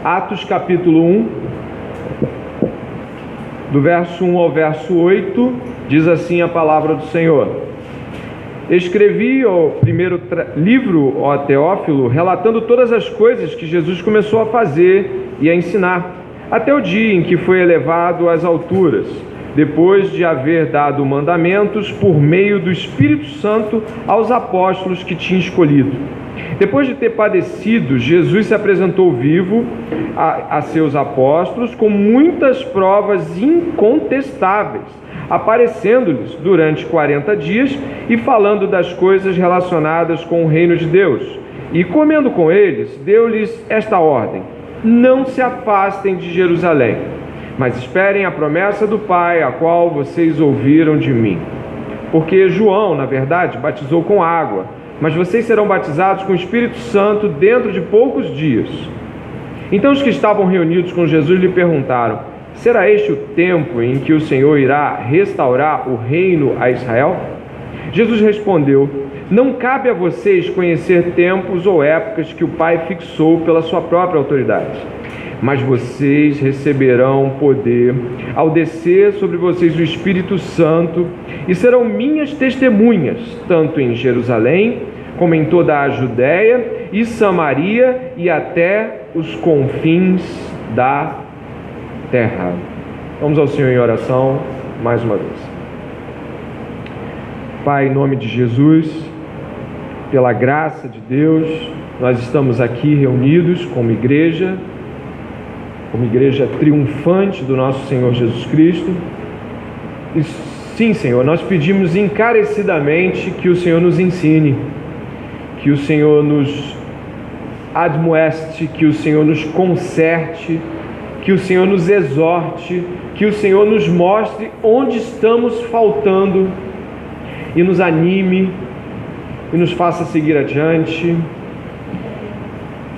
Atos capítulo 1, do verso 1 ao verso 8, diz assim a palavra do Senhor: Escrevi o primeiro livro, ó Teófilo, relatando todas as coisas que Jesus começou a fazer e a ensinar, até o dia em que foi elevado às alturas, depois de haver dado mandamentos por meio do Espírito Santo aos apóstolos que tinha escolhido. Depois de ter padecido, Jesus se apresentou vivo a seus apóstolos com muitas provas incontestáveis, aparecendo-lhes durante 40 dias e falando das coisas relacionadas com o reino de Deus. E comendo com eles, deu-lhes esta ordem: não se afastem de Jerusalém, mas esperem a promessa do Pai, a qual vocês ouviram de mim. Porque João, na verdade, batizou com água, mas vocês serão batizados com o Espírito Santo dentro de poucos dias. Então os que estavam reunidos com Jesus lhe perguntaram: será este o tempo em que o Senhor irá restaurar o reino a Israel? Jesus respondeu: não cabe a vocês conhecer tempos ou épocas que o Pai fixou pela sua própria autoridade, mas vocês receberão poder ao descer sobre vocês o Espírito Santo e serão minhas testemunhas, tanto em Jerusalém como em toda a Judéia e Samaria e até os confins da terra. Vamos ao Senhor em oração mais uma vez. Pai, em nome de Jesus, pela graça de Deus, nós estamos aqui reunidos como igreja triunfante do nosso Senhor Jesus Cristo. E sim, Senhor, nós pedimos encarecidamente que o Senhor nos ensine, que o Senhor nos admoeste, que o Senhor nos conserte, que o Senhor nos exorte, que o Senhor nos mostre onde estamos faltando e nos anime e nos faça seguir adiante.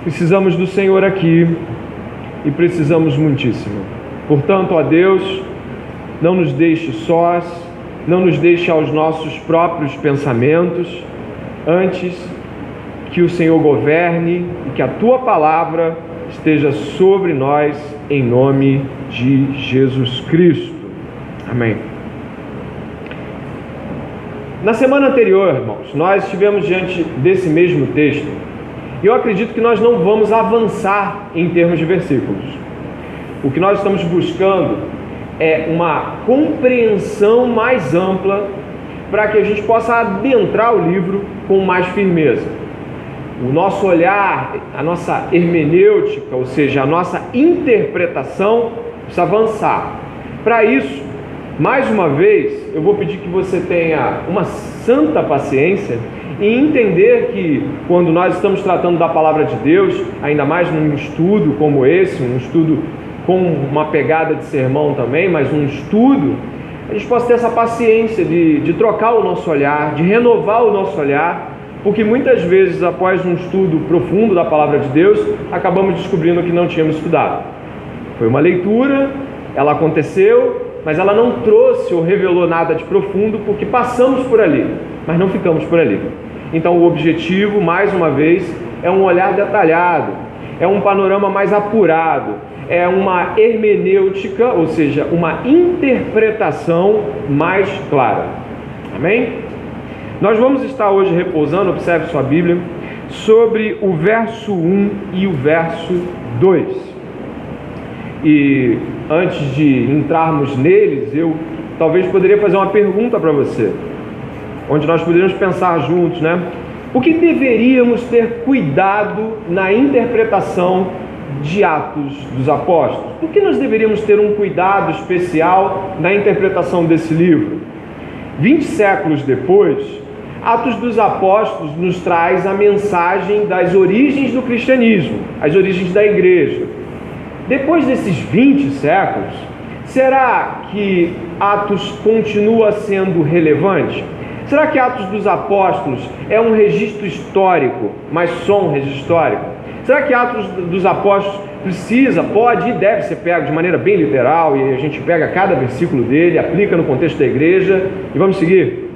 Precisamos do Senhor aqui e precisamos muitíssimo. Portanto, ó Deus, não nos deixe sós, não nos deixe aos nossos próprios pensamentos, antes que o Senhor governe e que a Tua palavra esteja sobre nós, em nome de Jesus Cristo. Amém. Na semana anterior, irmãos, nós estivemos diante desse mesmo texto e eu acredito que nós não vamos avançar em termos de versículos. O que nós estamos buscando é uma compreensão mais ampla para que a gente possa adentrar o livro com mais firmeza. O nosso olhar, a nossa hermenêutica, ou seja, a nossa interpretação, precisa avançar. Para isso, mais uma vez, eu vou pedir que você tenha uma santa paciência e entender que quando nós estamos tratando da palavra de Deus, ainda mais num estudo como esse, um estudo com uma pegada de sermão também, mas um estudo, a gente possa ter essa paciência de trocar o nosso olhar, de renovar o nosso olhar, porque muitas vezes, após um estudo profundo da palavra de Deus, acabamos descobrindo que não tínhamos estudado. Foi uma leitura, ela aconteceu, mas ela não trouxe ou revelou nada de profundo, porque passamos por ali, mas não ficamos por ali. Então o objetivo, mais uma vez, é um olhar detalhado, é um panorama mais apurado, é uma hermenêutica, ou seja, uma interpretação mais clara. Amém? Nós vamos estar hoje repousando, observe sua Bíblia, sobre o verso 1 e o verso 2. E antes de entrarmos neles, eu talvez poderia fazer uma pergunta para você, onde nós poderíamos pensar juntos, né? O que deveríamos ter cuidado na interpretação de Atos dos Apóstolos? Por que nós deveríamos ter um cuidado especial na interpretação desse livro? 20 séculos depois, Atos dos Apóstolos nos traz a mensagem das origens do cristianismo, as origens da igreja. Depois desses 20 séculos, será que Atos continua sendo relevante? Será que Atos dos Apóstolos é um registro histórico, mas só um registro histórico? Será que Atos dos Apóstolos precisa, pode e deve ser pego de maneira bem literal, e a gente pega cada versículo dele, aplica no contexto da igreja e vamos seguir?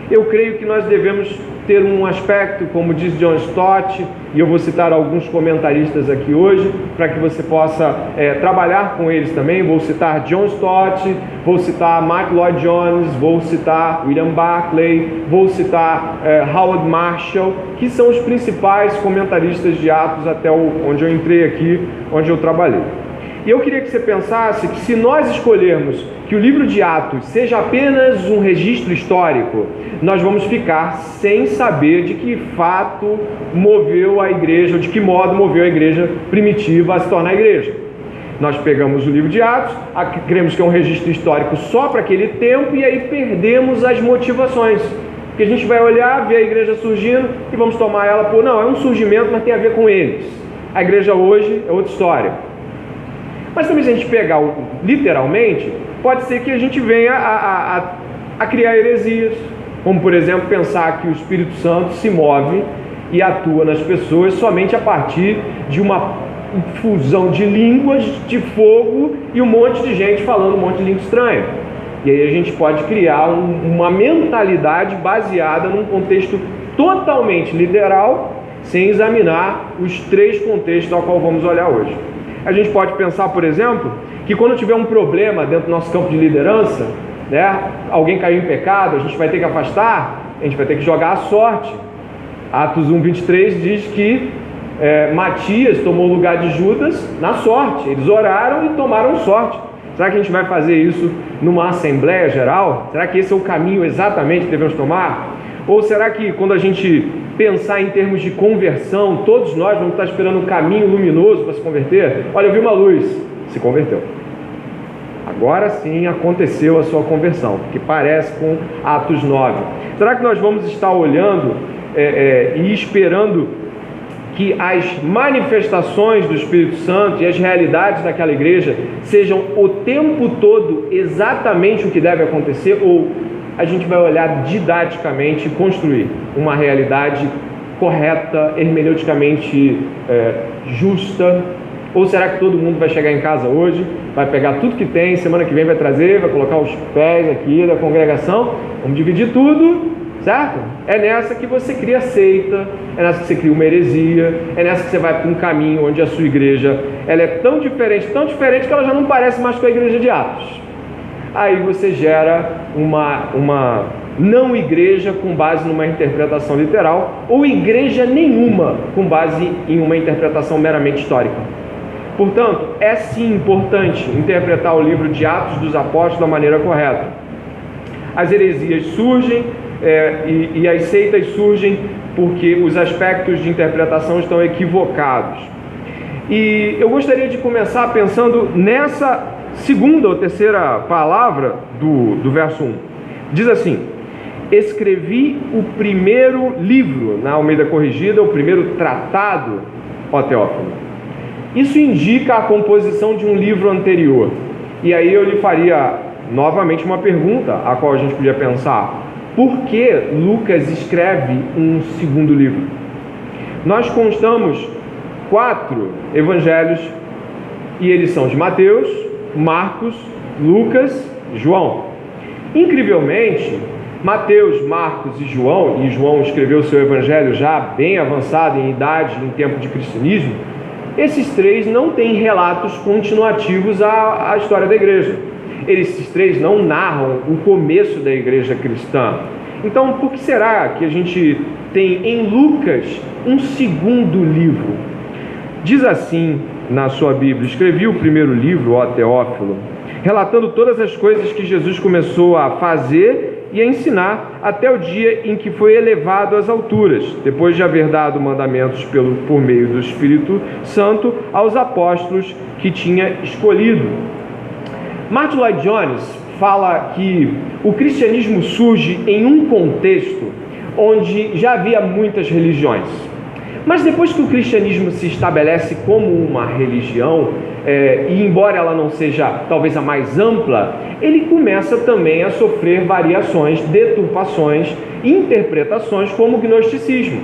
Eu creio que nós devemos ter um aspecto, como diz John Stott, e eu vou citar alguns comentaristas aqui hoje, para que você possa trabalhar com eles também. Vou citar John Stott, vou citar Mark Lloyd Jones, vou citar William Barclay, vou citar Howard Marshall, que são os principais comentaristas de Atos até onde eu entrei aqui, onde eu trabalhei. E eu queria que você pensasse que se nós escolhermos que o livro de Atos seja apenas um registro histórico, nós vamos ficar sem saber de que fato moveu a igreja, ou de que modo moveu a igreja primitiva a se tornar igreja. Nós pegamos o livro de Atos, cremos que é um registro histórico só para aquele tempo, e aí perdemos as motivações. Porque a gente vai olhar, ver a igreja surgindo e vamos tomar ela por, não, é um surgimento, mas tem a ver com eles. A igreja hoje é outra história. Mas também, se a gente pegar literalmente, pode ser que a gente venha a criar heresias, como por exemplo pensar que o Espírito Santo se move e atua nas pessoas somente a partir de uma fusão de línguas, de fogo e um monte de gente falando um monte de língua estranha. E aí a gente pode criar uma mentalidade baseada num contexto totalmente literal, sem examinar os três contextos ao qual vamos olhar hoje. A gente pode pensar, por exemplo, que quando tiver um problema dentro do nosso campo de liderança, né, alguém caiu em pecado, a gente vai ter que afastar, a gente vai ter que jogar a sorte. Atos 1:23 diz que Matias tomou o lugar de Judas na sorte. Eles oraram e tomaram sorte. Será que a gente vai fazer isso numa assembleia geral? Será que esse é o caminho exatamente que devemos tomar? Ou será que quando a gente pensar em termos de conversão, todos nós vamos estar esperando um caminho luminoso para se converter? Olha, eu vi uma luz, se converteu. Agora sim aconteceu a sua conversão, que parece com Atos 9. Será que nós vamos estar olhando e esperando que as manifestações do Espírito Santo e as realidades daquela igreja sejam o tempo todo exatamente o que deve acontecer, ou a gente vai olhar didaticamente e construir uma realidade correta, hermeneuticamente justa? Ou será que todo mundo vai chegar em casa hoje, vai pegar tudo que tem, semana que vem vai trazer, vai colocar os pés aqui da congregação, vamos dividir tudo, certo? É nessa que você cria seita, é nessa que você cria uma heresia, é nessa que você vai para um caminho onde a sua igreja ela é tão diferente que ela já não parece mais com a igreja de Atos. Aí você gera uma não igreja com base numa interpretação literal, ou igreja nenhuma com base em uma interpretação meramente histórica. Portanto, é sim importante interpretar o livro de Atos dos Apóstolos da maneira correta. As heresias surgem e as seitas surgem porque os aspectos de interpretação estão equivocados. E eu gostaria de começar pensando nessa segunda ou terceira palavra do verso 1. Diz assim: escrevi o primeiro livro, na Almeida Corrigida, o primeiro tratado, ó Teófilo. Isso indica a composição de um livro anterior. E aí eu lhe faria novamente uma pergunta, a qual a gente podia pensar: por que Lucas escreve um segundo livro? Nós constamos 4 evangelhos, e eles são de Mateus, Marcos, Lucas e João. Incrivelmente, Mateus, Marcos e João escreveu seu evangelho já bem avançado em idade, em tempo de cristianismo, esses 3 não têm relatos continuativos à história da igreja. Esses 3 não narram o começo da igreja cristã. Então, por que será que a gente tem em Lucas um segundo livro? Diz assim na sua Bíblia: escrevi o primeiro livro, ó Teófilo, relatando todas as coisas que Jesus começou a fazer e a ensinar até o dia em que foi elevado às alturas, depois de haver dado mandamentos por meio do Espírito Santo aos apóstolos que tinha escolhido. Martin Lloyd Jones fala que o cristianismo surge em um contexto onde já havia muitas religiões. Mas depois que o cristianismo se estabelece como uma religião, e embora ela não seja talvez a mais ampla, ele começa também a sofrer variações, deturpações, interpretações, como o gnosticismo,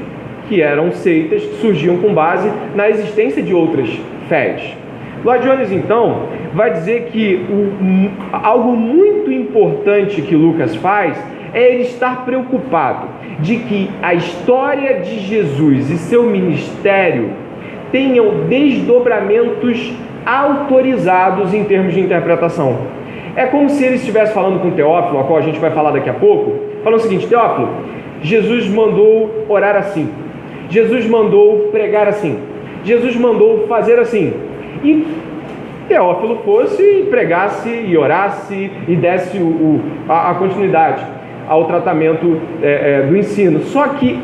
que eram seitas que surgiam com base na existência de outras fés. Lloyd Jones, então, vai dizer que algo muito importante que Lucas faz é ele estar preocupado de que a história de Jesus e seu ministério tenham desdobramentos autorizados em termos de interpretação. É como se ele estivesse falando com Teófilo, a qual a gente vai falar daqui a pouco, falando o seguinte: Teófilo, Jesus mandou orar assim, Jesus mandou pregar assim, Jesus mandou fazer assim, e Teófilo fosse e pregasse e orasse e desse a continuidade ao tratamento do ensino. Só que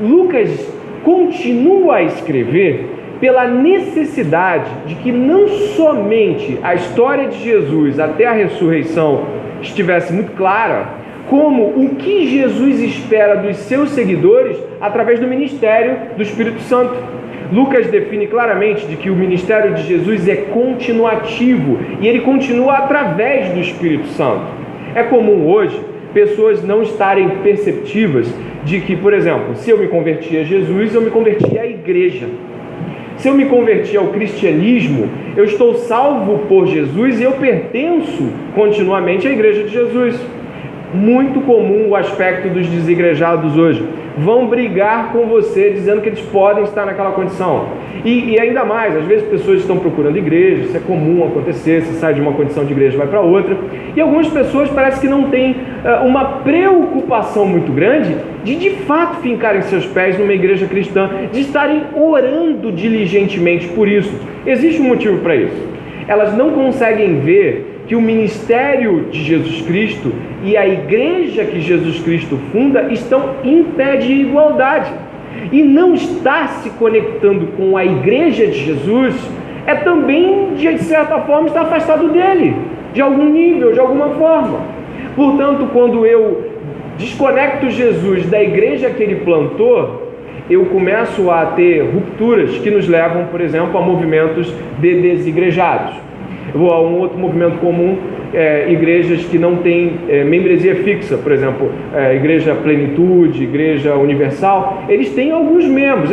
Lucas continua a escrever pela necessidade de que não somente a história de Jesus até a ressurreição estivesse muito clara, como o que Jesus espera dos seus seguidores através do ministério do Espírito Santo. Lucas define claramente de que o ministério de Jesus é continuativo e ele continua através do Espírito Santo. É comum hoje pessoas não estarem perceptivas de que, por exemplo, se eu me converti a Jesus, eu me converti à igreja. Se eu me converti ao cristianismo, eu estou salvo por Jesus e eu pertenço continuamente à igreja de Jesus. Muito comum o aspecto dos desigrejados hoje. Vão brigar com você dizendo que eles podem estar naquela condição. E ainda mais, às vezes pessoas estão procurando igreja, isso é comum acontecer, você sai de uma condição de igreja e vai para outra. E algumas pessoas parece que não têm uma preocupação muito grande de fato fincarem seus pés numa igreja cristã, de estarem orando diligentemente por isso. Existe um motivo para isso. Elas não conseguem ver que o ministério de Jesus Cristo e a igreja que Jesus Cristo funda estão em pé de igualdade. E não estar se conectando com a igreja de Jesus é também, de certa forma, estar afastado dele, de algum nível, de alguma forma. Portanto, quando eu desconecto Jesus da igreja que ele plantou, eu começo a ter rupturas que nos levam, por exemplo, a movimentos de desigrejados. Eu vou a um outro movimento comum, igrejas que não têm membresia fixa, por exemplo, Igreja Plenitude, Igreja Universal. Eles têm alguns membros,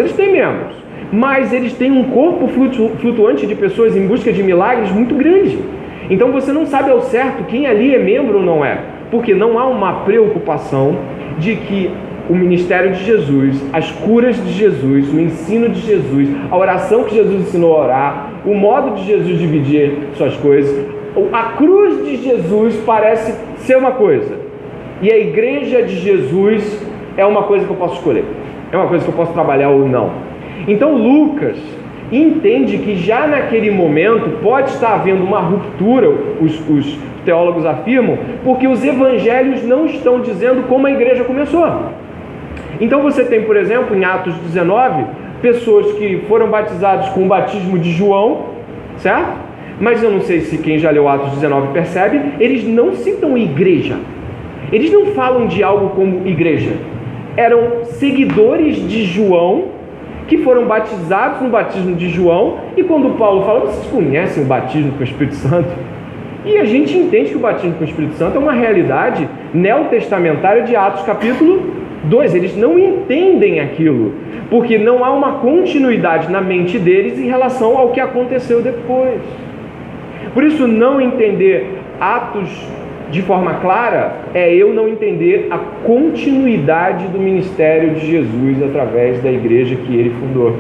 mas eles têm um corpo flutuante de pessoas em busca de milagres muito grande. Então você não sabe ao certo quem ali é membro ou não é, porque não há uma preocupação de que o ministério de Jesus, as curas de Jesus, o ensino de Jesus, a oração que Jesus ensinou a orar, o modo de Jesus dividir suas coisas, a cruz de Jesus parece ser uma coisa, e a igreja de Jesus é uma coisa que eu posso escolher, é uma coisa que eu posso trabalhar ou não. Então Lucas entende que já naquele momento pode estar havendo uma ruptura, os teólogos afirmam, porque os evangelhos não estão dizendo como a igreja começou. Então você tem, por exemplo, em Atos 19, pessoas que foram batizadas com o batismo de João, certo? Mas eu não sei se quem já leu Atos 19 percebe, eles não citam igreja. Eles não falam de algo como igreja. Eram seguidores de João que foram batizados no batismo de João, e quando Paulo fala, vocês conhecem o batismo com o Espírito Santo? E a gente entende que o batismo com o Espírito Santo é uma realidade neotestamentária de Atos capítulo 2, eles não entendem aquilo, porque não há uma continuidade na mente deles em relação ao que aconteceu depois. Por isso, não entender Atos de forma clara é eu não entender a continuidade do ministério de Jesus através da igreja que ele fundou.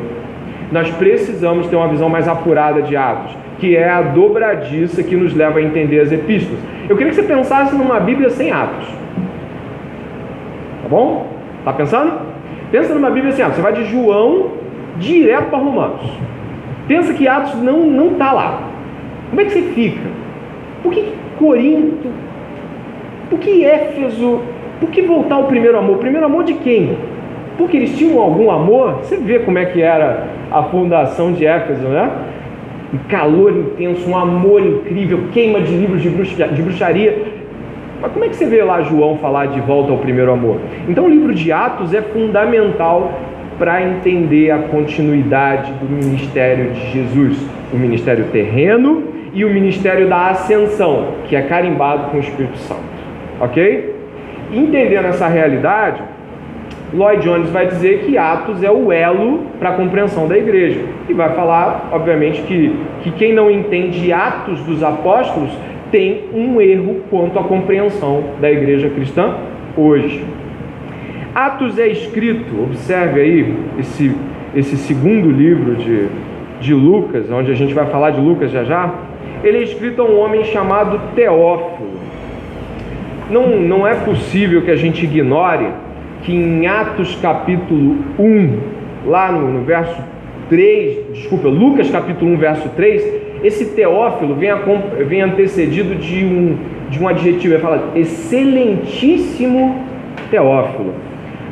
Nós precisamos ter uma visão mais apurada de Atos, que é a dobradiça que nos leva a entender as epístolas. Eu queria que você pensasse numa Bíblia sem Atos. Tá bom? Tá pensando? Pensa numa Bíblia assim, você vai de João direto para Romanos. Pensa que Atos não está lá. Como é que você fica? Por que Corinto? Por que Éfeso? Por que voltar ao primeiro amor? Primeiro amor de quem? Porque eles tinham algum amor? Você vê como é que era a fundação de Éfeso, né? Um calor intenso, um amor incrível, queima de livros de bruxaria. Mas como é que você vê lá João falar de volta ao primeiro amor? Então o livro de Atos é fundamental para entender a continuidade do ministério de Jesus, o ministério terreno e o ministério da ascensão, que é carimbado com o Espírito Santo, ok? Entendendo essa realidade, Lloyd Jones vai dizer que Atos é o elo para a compreensão da igreja, e vai falar, obviamente, que quem não entende Atos dos Apóstolos tem um erro quanto à compreensão da igreja cristã hoje. Atos é escrito, observe aí esse segundo livro de Lucas, onde a gente vai falar de Lucas já, ele é escrito a um homem chamado Teófilo. Não é possível que a gente ignore que em Atos capítulo 1, lá no verso 3, Lucas capítulo 1, verso 3, esse Teófilo vem antecedido de um adjetivo, ele fala excelentíssimo Teófilo.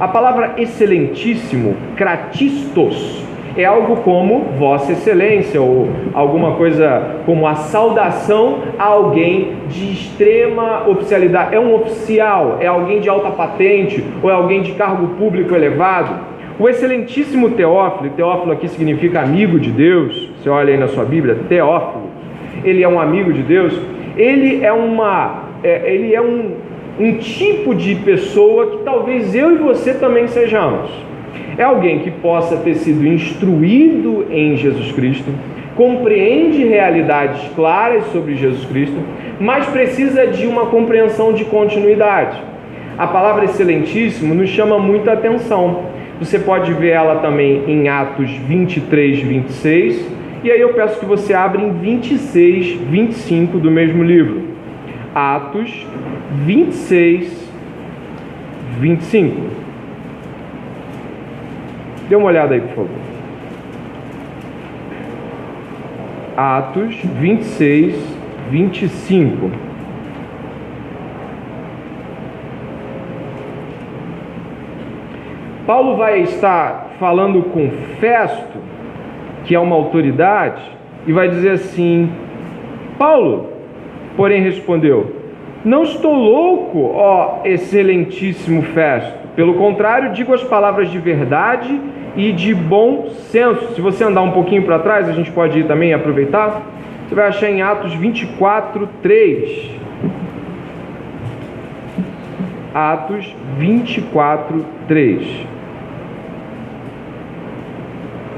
A palavra excelentíssimo, kratistos, é algo como Vossa Excelência, ou alguma coisa como a saudação a alguém de extrema oficialidade. É um oficial, é alguém de alta patente, ou é alguém de cargo público elevado. O excelentíssimo Teófilo, Teófilo aqui significa amigo de Deus, você olha aí na sua Bíblia, Teófilo, ele é um amigo de Deus, ele é um tipo de pessoa que talvez eu e você também sejamos. É alguém que possa ter sido instruído em Jesus Cristo, compreende realidades claras sobre Jesus Cristo, mas precisa de uma compreensão de continuidade. A palavra excelentíssimo nos chama muita atenção. Você pode ver ela também em Atos 23, 26, e aí eu peço que você abra em 26, 25 do mesmo livro. Atos 26, 25. Dê uma olhada aí, por favor. Atos 26, 25. Paulo vai estar falando com Festo, que é uma autoridade, e vai dizer assim: Paulo, porém, respondeu: não estou louco, ó excelentíssimo Festo. Pelo contrário, digo as palavras de verdade e de bom senso. Se você andar um pouquinho para trás, a gente pode ir também aproveitar. Você vai achar em Atos 24, 3. Atos 24, 3.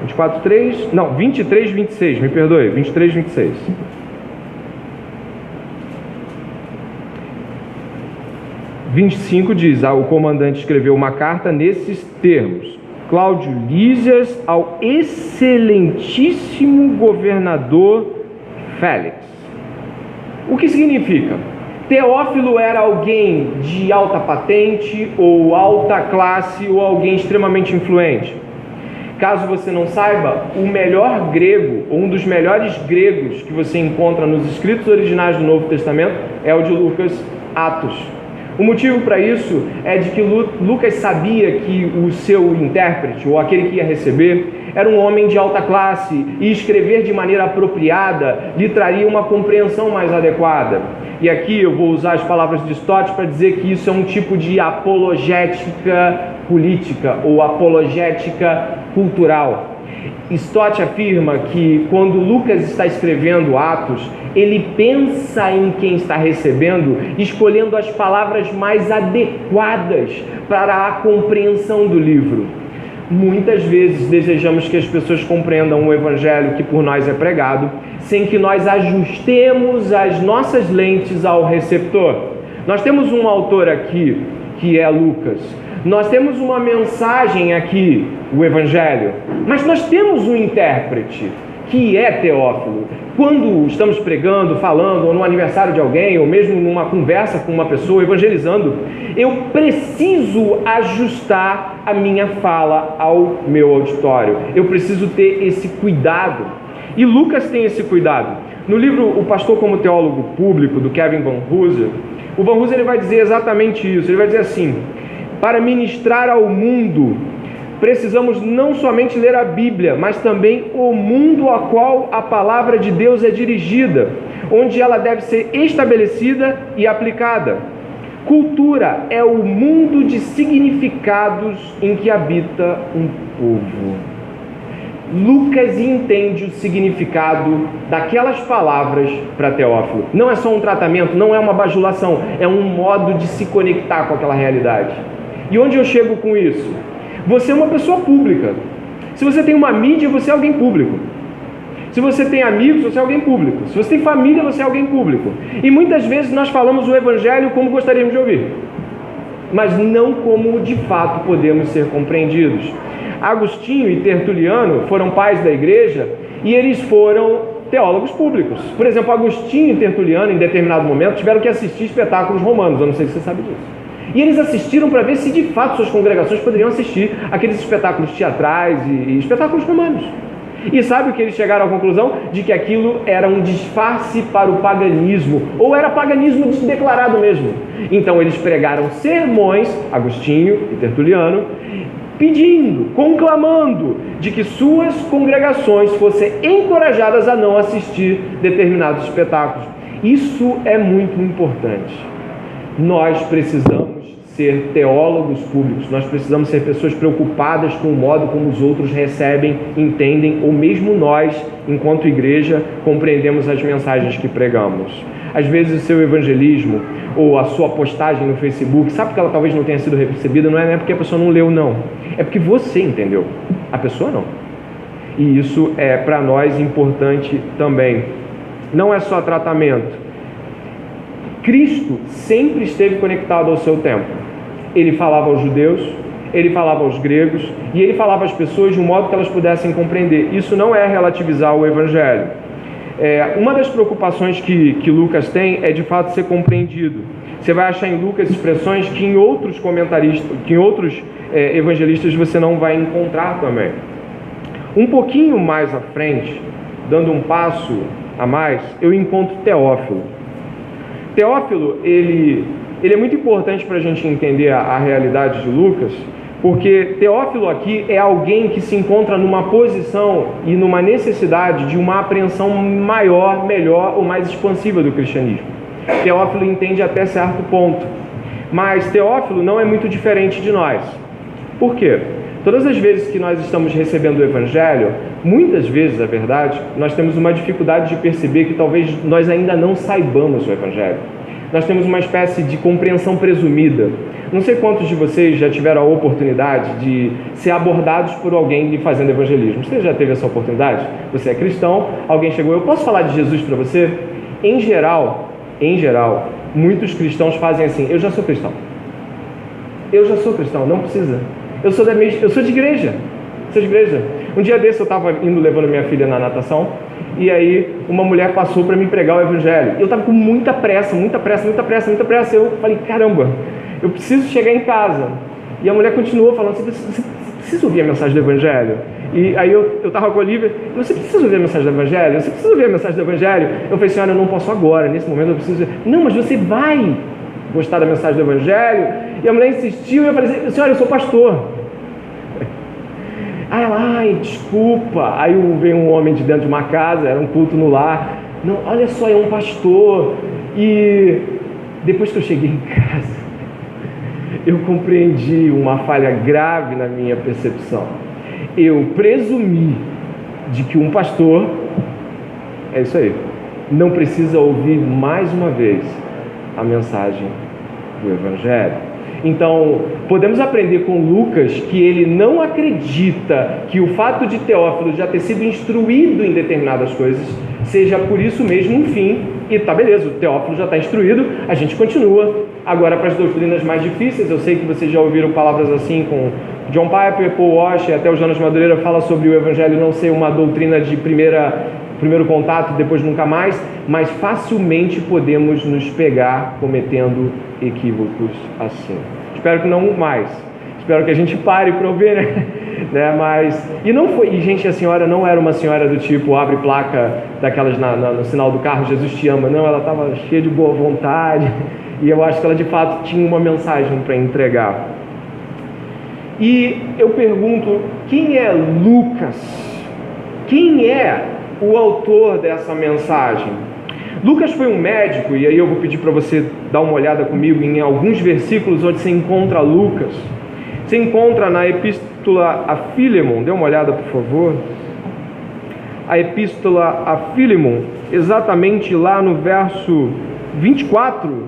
24, 3. Não, 23, 26. Me perdoe. 23, 26. (25) 25 diz: o comandante escreveu uma carta nesses termos: Cláudio Lísias ao excelentíssimo governador Félix. O que significa? Teófilo era alguém de alta patente ou alta classe ou alguém extremamente influente. Caso você não saiba, o melhor grego, ou um dos melhores gregos que você encontra nos escritos originais do Novo Testamento é o de Lucas, Atos. O motivo para isso é de que Lucas sabia que o seu intérprete, ou aquele que ia receber, era um homem de alta classe, e escrever de maneira apropriada lhe traria uma compreensão mais adequada. E aqui eu vou usar as palavras de Stott para dizer que isso é um tipo de apologética política, ou apologética cultural. Stott afirma que quando Lucas está escrevendo Atos, ele pensa em quem está recebendo, escolhendo as palavras mais adequadas para a compreensão do livro. Muitas vezes desejamos que as pessoas compreendam o evangelho que por nós é pregado, sem que nós ajustemos as nossas lentes ao receptor. Nós temos um autor aqui, que é Lucas. Nós temos uma mensagem aqui, o Evangelho, mas nós temos um intérprete, que é Teófilo. Quando estamos pregando, falando, ou no aniversário de alguém, ou mesmo numa conversa com uma pessoa, evangelizando, eu preciso ajustar a minha fala ao meu auditório. Eu preciso ter esse cuidado. E Lucas tem esse cuidado. No livro O Pastor como Teólogo Público, do Kevin Van Hooser, o Van Hooser ele vai dizer exatamente isso. Ele vai dizer assim: para ministrar ao mundo, precisamos não somente ler a Bíblia, mas também o mundo a qual a palavra de Deus é dirigida, onde ela deve ser estabelecida e aplicada. Cultura é o mundo de significados em que habita um povo. Lucas entende o significado daquelas palavras para Teófilo. Não é só um tratamento, não é uma bajulação, é um modo de se conectar com aquela realidade. E onde eu chego com isso? Você é uma pessoa pública. Se você tem uma mídia, você é alguém público. Se você tem amigos, você é alguém público. Se você tem família, você é alguém público. E muitas vezes nós falamos o evangelho como gostaríamos de ouvir. mas não como de fato podemos ser compreendidos. Agostinho e Tertuliano foram pais da igreja e eles foram teólogos públicos. Por exemplo, Agostinho e Tertuliano, em determinado momento, tiveram que assistir espetáculos romanos. Eu não sei se você sabe disso. E eles assistiram para ver se de fato suas congregações poderiam assistir aqueles espetáculos teatrais e espetáculos romanos. E sabe o que eles chegaram à conclusão? De que aquilo era um disfarce para o paganismo, ou era paganismo declarado mesmo. Então eles pregaram sermões, Agostinho e Tertuliano, pedindo, conclamando de que suas congregações fossem encorajadas a não assistir determinados espetáculos. Isso é muito importante. Nós precisamos ser teólogos públicos, nós precisamos ser pessoas preocupadas com o modo como os outros recebem, entendem, ou mesmo nós, enquanto igreja, compreendemos as mensagens que pregamos. Às vezes o seu evangelismo ou a sua postagem no Facebook, sabe que ela talvez não tenha sido recebida, não é porque a pessoa não leu, não. É porque você entendeu, a pessoa não. E isso é para nós importante também. Não é só tratamento. Cristo sempre esteve conectado ao seu tempo. Ele falava aos judeus, ele falava aos gregos e ele falava às pessoas de um modo que elas pudessem compreender. Isso não é relativizar o evangelho. Uma das preocupações que Lucas tem é de fato ser compreendido. Você vai achar em Lucas expressões que em outros comentaristas, que em outros evangelistas você não vai encontrar também. Um pouquinho mais à frente, dando um passo a mais, eu encontro Teófilo. Teófilo, ele é muito importante para a gente entender a realidade de Lucas, porque Teófilo aqui é alguém que se encontra numa posição e numa necessidade de uma apreensão maior, melhor ou mais expansiva do cristianismo. Teófilo entende até certo ponto, mas Teófilo não é muito diferente de nós. Por quê? Todas as vezes que nós estamos recebendo o Evangelho, muitas vezes, é verdade, nós temos uma dificuldade de perceber que talvez nós ainda não saibamos o Evangelho. Nós temos uma espécie de compreensão presumida. Não sei quantos de vocês já tiveram a oportunidade de ser abordados por alguém lhe fazendo evangelismo. Você já teve essa oportunidade? Você é cristão, alguém chegou, eu posso falar de Jesus para você? Em geral, muitos cristãos fazem assim, eu já sou cristão, não precisa. Eu sou de igreja. Um dia desse eu estava levando minha filha na natação, e aí uma mulher passou para me pregar o evangelho. Eu estava com muita pressa. Eu falei, caramba, eu preciso chegar em casa. E a mulher continuou falando, você precisa ouvir a mensagem do evangelho? E aí eu estava com a Olivia, você precisa ouvir a mensagem do evangelho? Eu falei, senhora, eu não posso agora, nesse momento eu preciso. Não, mas você vai gostar da mensagem do evangelho? E a mulher insistiu, e eu falei, senhora, eu sou pastor. Aí ela, desculpa. Aí veio um homem de dentro de uma casa, era um culto no lar. Não, olha só, é um pastor. E depois que eu cheguei em casa, eu compreendi uma falha grave na minha percepção. Eu presumi de que um pastor, é isso aí, não precisa ouvir mais uma vez a mensagem do Evangelho. Então, podemos aprender com Lucas que ele não acredita que o fato de Teófilo já ter sido instruído em determinadas coisas seja por isso mesmo um fim. E tá beleza, o Teófilo já está instruído, a gente continua. Agora para as doutrinas mais difíceis, eu sei que vocês já ouviram palavras assim com John Piper, Paul Washer, até o Jonas Madureira fala sobre o Evangelho não ser uma doutrina de primeiro contato, depois nunca mais, mas facilmente podemos nos pegar cometendo equívocos assim. Espero que não mais. Espero que a gente pare para ouvir, né? Mas e não foi. E gente, a senhora não era uma senhora do tipo abre placa daquelas no sinal do carro, Jesus te ama. Não, ela estava cheia de boa vontade e eu acho que ela de fato tinha uma mensagem para entregar. E eu pergunto, quem é Lucas? Quem é o autor dessa mensagem? Lucas foi um médico, e aí eu vou pedir para você dar uma olhada comigo em alguns versículos onde você encontra Lucas. Você encontra na Epístola a Filemon, dê uma olhada por favor. A Epístola a Filemon, exatamente lá no verso 24,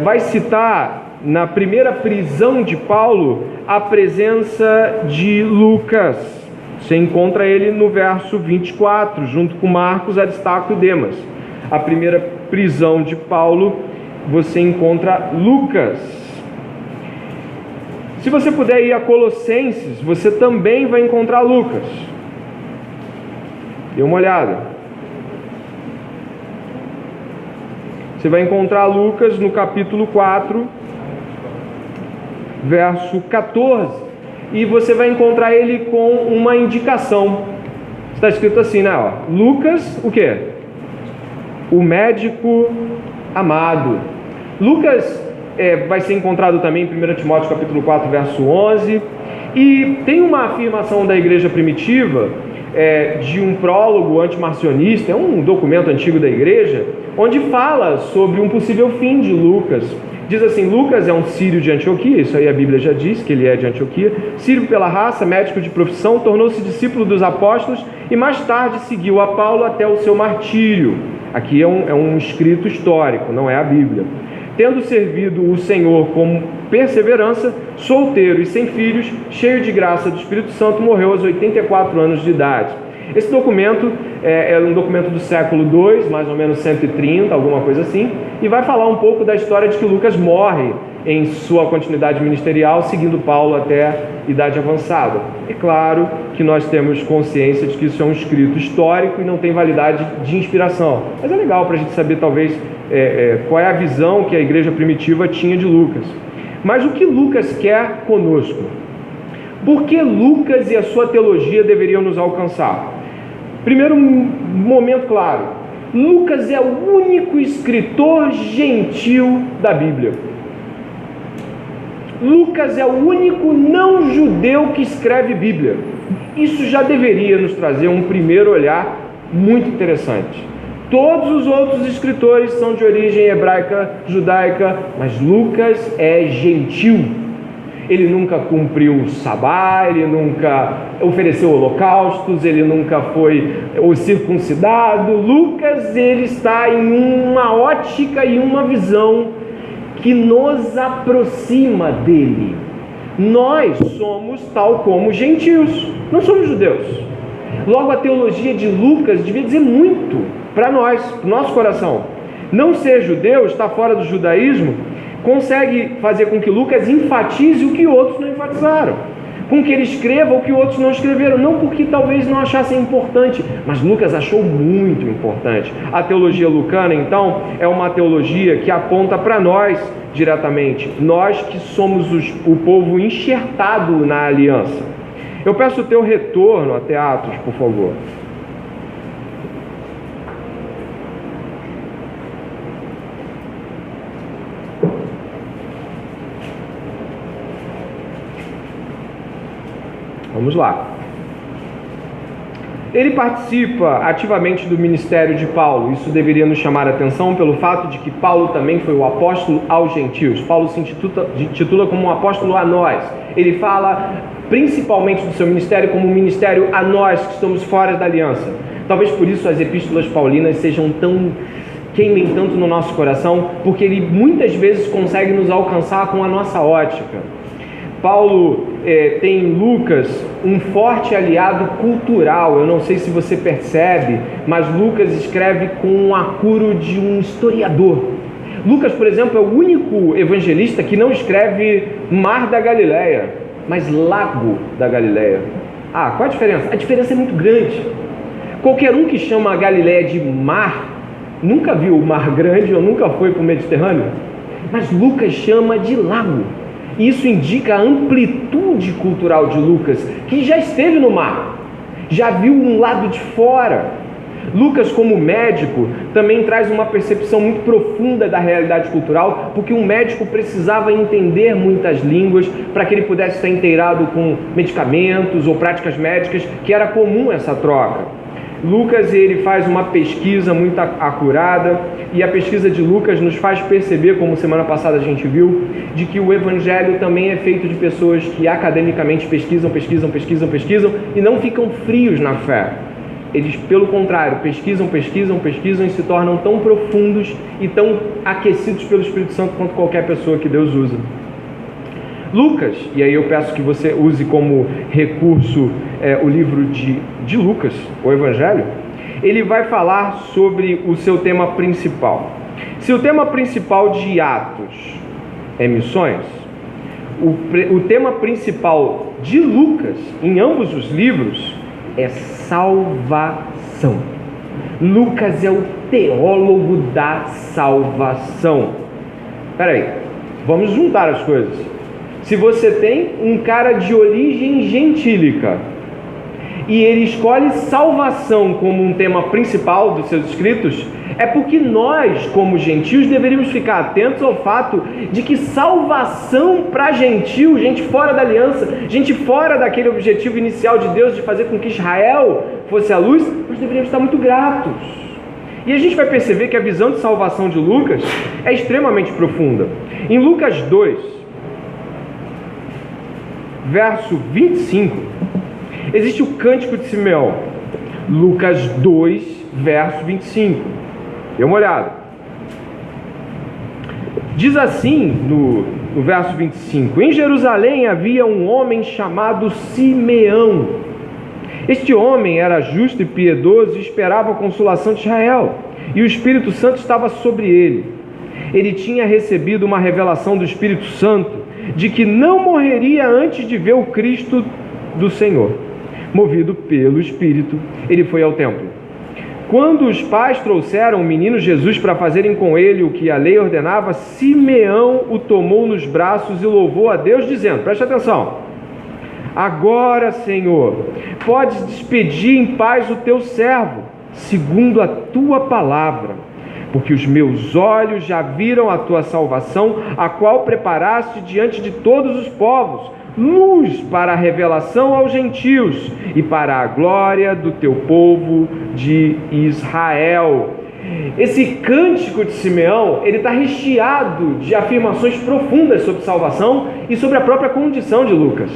vai citar na primeira prisão de Paulo a presença de Lucas. Você encontra ele no verso 24, junto com Marcos, Aristarco e Demas. A primeira prisão de Paulo, você encontra Lucas. Se você puder ir a Colossenses, você também vai encontrar Lucas. Dê uma olhada. Você vai encontrar Lucas no capítulo 4, verso 14. E você vai encontrar ele com uma indicação. Está escrito assim, né? Ó, Lucas, o quê? O médico amado. Lucas vai ser encontrado também em 1 Timóteo capítulo 4, verso 11. E tem uma afirmação da igreja primitiva, de um prólogo antimarcionista, é um documento antigo da igreja, onde fala sobre um possível fim de Lucas. Diz assim: Lucas é um sírio de Antioquia, isso aí a Bíblia já diz que ele é de Antioquia, sírio pela raça, médico de profissão, tornou-se discípulo dos apóstolos e mais tarde seguiu a Paulo até o seu martírio. Aqui é um escrito histórico, não é a Bíblia. Tendo servido o Senhor com perseverança, solteiro e sem filhos, cheio de graça do Espírito Santo, morreu aos 84 anos de idade. Esse documento é um documento do século II, mais ou menos 130, alguma coisa assim, e vai falar um pouco da história de que Lucas morre em sua continuidade ministerial, seguindo Paulo até a idade avançada. É claro que nós temos consciência de que isso é um escrito histórico e não tem validade de inspiração, mas é legal para a gente saber, talvez, qual é a visão que a igreja primitiva tinha de Lucas. Mas o que Lucas quer conosco? Por que Lucas e a sua teologia deveriam nos alcançar? Primeiro momento claro, Lucas é o único escritor gentil da Bíblia. Lucas é o único não judeu que escreve Bíblia. Isso já deveria nos trazer um primeiro olhar muito interessante. Todos os outros escritores são de origem hebraica, judaica, mas Lucas é gentil. Ele nunca cumpriu o sabá, ele nunca ofereceu holocaustos, ele nunca foi o circuncidado. Lucas, ele está em uma ótica e uma visão que nos aproxima dele. Nós somos tal como gentios, não somos judeus. Logo, a teologia de Lucas devia dizer muito para nós, para o nosso coração. Não ser judeu, estar fora do judaísmo, consegue fazer com que Lucas enfatize o que outros não enfatizaram, com que ele escreva o que outros não escreveram, não porque talvez não achassem importante, mas Lucas achou muito importante. A teologia lucana, então, é uma teologia que aponta para nós diretamente, nós que somos o povo enxertado na aliança. Eu peço o teu retorno até Atos, por favor. Vamos lá. Ele participa ativamente do ministério de Paulo. Isso deveria nos chamar a atenção pelo fato de que Paulo também foi o apóstolo aos gentios. Paulo se intitula como um apóstolo a nós. Ele fala principalmente do seu ministério como um ministério a nós que estamos fora da aliança. Talvez por isso as epístolas paulinas queimem tanto no nosso coração, porque ele muitas vezes consegue nos alcançar com a nossa ótica. Paulo tem em Lucas um forte aliado cultural. Eu não sei se você percebe, mas Lucas escreve com um acuro de um historiador. Lucas, por exemplo, é o único evangelista que não escreve Mar da Galileia, mas Lago da Galileia. Qual a diferença? A diferença é muito grande. Qualquer um que chama a Galileia de mar, nunca viu o Mar Grande ou nunca foi para o Mediterrâneo, mas Lucas chama de lago. Isso indica a amplitude cultural de Lucas, que já esteve no mar, já viu um lado de fora. Lucas, como médico, também traz uma percepção muito profunda da realidade cultural, porque um médico precisava entender muitas línguas para que ele pudesse estar inteirado com medicamentos ou práticas médicas, que era comum essa troca. Lucas, ele faz uma pesquisa muito acurada, e a pesquisa de Lucas nos faz perceber, como semana passada a gente viu, de que o evangelho também é feito de pessoas que academicamente pesquisam e não ficam frios na fé. Eles, pelo contrário, pesquisam e se tornam tão profundos e tão aquecidos pelo Espírito Santo quanto qualquer pessoa que Deus usa. Lucas, e aí eu peço que você use como recurso o livro de Lucas, o Evangelho, ele vai falar sobre o seu tema principal. Se o tema principal de Atos é missões, o tema principal de Lucas, em ambos os livros, é salvação. Lucas é o teólogo da salvação. Espera aí, vamos juntar as coisas. Se você tem um cara de origem gentílica e ele escolhe salvação como um tema principal dos seus escritos, é porque nós, como gentios, deveríamos ficar atentos ao fato de que salvação para gentio, gente fora da aliança, gente fora daquele objetivo inicial de Deus de fazer com que Israel fosse a luz, nós deveríamos estar muito gratos. E a gente vai perceber que a visão de salvação de Lucas é extremamente profunda. Em Lucas 2, verso 25, existe o Cântico de Simeão. Lucas 2, verso 25. Dê uma olhada. Diz assim no verso 25: Em Jerusalém havia um homem chamado Simeão. Este homem era justo e piedoso e esperava a consolação de Israel, e o Espírito Santo estava sobre ele. Ele tinha recebido uma revelação do Espírito Santo de que não morreria antes de ver o Cristo do Senhor. Movido pelo Espírito, ele foi ao templo. Quando os pais trouxeram o menino Jesus para fazerem com ele o que a lei ordenava, Simeão o tomou nos braços e louvou a Deus, dizendo, preste atenção: Agora, Senhor, podes despedir em paz o teu servo, segundo a tua palavra, porque os meus olhos já viram a tua salvação, a qual preparaste diante de todos os povos, luz para a revelação aos gentios e para a glória do teu povo de Israel. Esse cântico de Simeão, ele está recheado de afirmações profundas sobre salvação e sobre a própria condição de Lucas.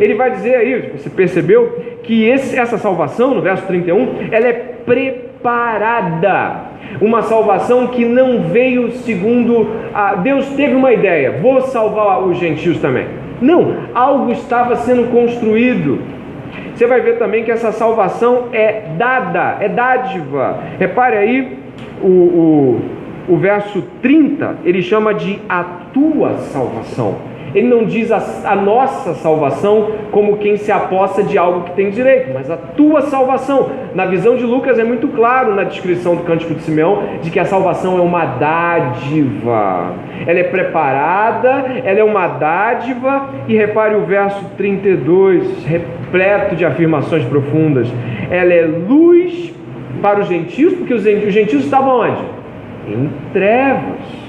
Ele vai dizer aí, você percebeu, que essa salvação, no verso 31, ela é preparada. Uma salvação que não veio segundo... Deus teve uma ideia, vou salvar os gentios também. Não, algo estava sendo construído. Você vai ver também que essa salvação é dada, é dádiva. Repare aí, o verso 30, ele chama de a tua salvação. Ele não diz a nossa salvação como quem se aposta de algo que tem direito, mas a tua salvação. Na visão de Lucas é muito claro na descrição do Cântico de Simeão de que a salvação é uma dádiva. Ela é preparada, ela é uma dádiva. E repare o verso 32, repleto de afirmações profundas. Ela é luz para os gentios, porque os gentios estavam onde? Em trevas.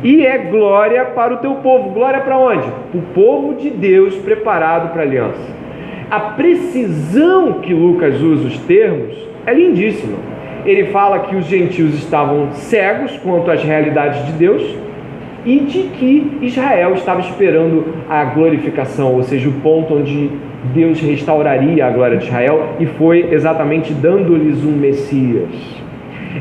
E é glória para o teu povo. Glória para onde? O povo de Deus preparado para a aliança. A precisão que Lucas usa os termos é lindíssima. Ele fala que os gentios estavam cegos quanto às realidades de Deus e de que Israel estava esperando a glorificação, ou seja, o ponto onde Deus restauraria a glória de Israel, e foi exatamente dando-lhes um Messias.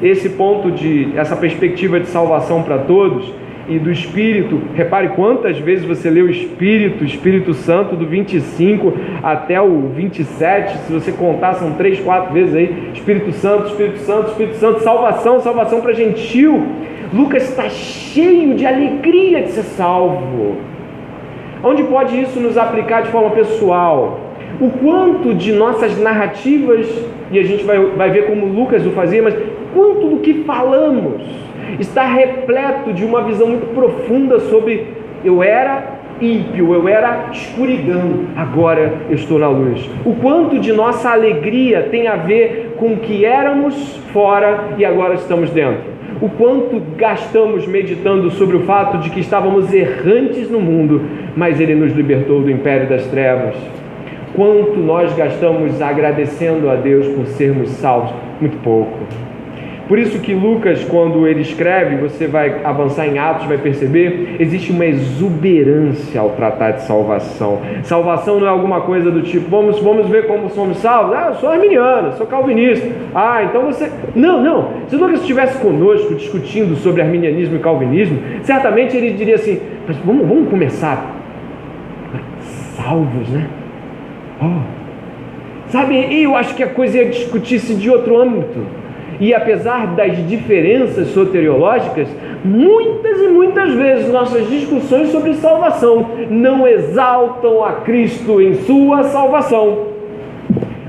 Esse ponto essa perspectiva de salvação para todos e do Espírito, repare quantas vezes você lê o Espírito Santo, do 25 até o 27, se você contar são 3, 4 vezes aí, Espírito Santo, Espírito Santo, Espírito Santo, salvação para gentil. Lucas está cheio de alegria de ser salvo. Onde pode isso nos aplicar de forma pessoal? O quanto de nossas narrativas, e a gente vai ver como Lucas o fazia, mas quanto do que falamos está repleto de uma visão muito profunda sobre eu era ímpio, eu era escuridão, agora eu estou na luz. O quanto de nossa alegria tem a ver com o que éramos fora e agora estamos dentro. O quanto gastamos meditando sobre o fato de que estávamos errantes no mundo, mas Ele nos libertou do império das trevas. Quanto nós gastamos agradecendo a Deus por sermos salvos? Muito pouco. Por isso que Lucas, quando ele escreve, você vai avançar em Atos, vai perceber, existe uma exuberância ao tratar de salvação. Salvação não é alguma coisa do tipo, vamos ver como somos salvos. Eu sou arminiano, sou calvinista. Então você... Não. Se Lucas estivesse conosco discutindo sobre arminianismo e calvinismo, certamente ele diria assim, mas vamos começar. Salvos, né? Sabe, eu acho que a coisa ia discutir-se de outro âmbito. E apesar das diferenças soteriológicas, muitas e muitas vezes nossas discussões sobre salvação não exaltam a Cristo em sua salvação.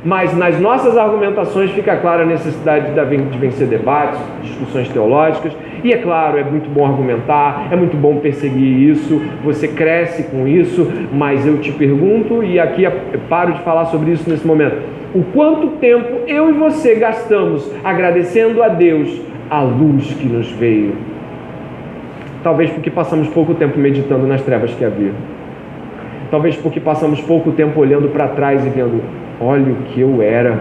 Mas nas nossas argumentações fica clara a necessidade de vencer debates, discussões teológicas, e é claro, é muito bom argumentar, é muito bom perseguir isso, você cresce com isso, mas eu te pergunto, e aqui eu paro de falar sobre isso nesse momento, o quanto tempo eu e você gastamos agradecendo a Deus a luz que nos veio? Talvez porque passamos pouco tempo meditando nas trevas que havia. Talvez porque passamos pouco tempo olhando para trás e vendo, olha o que eu era,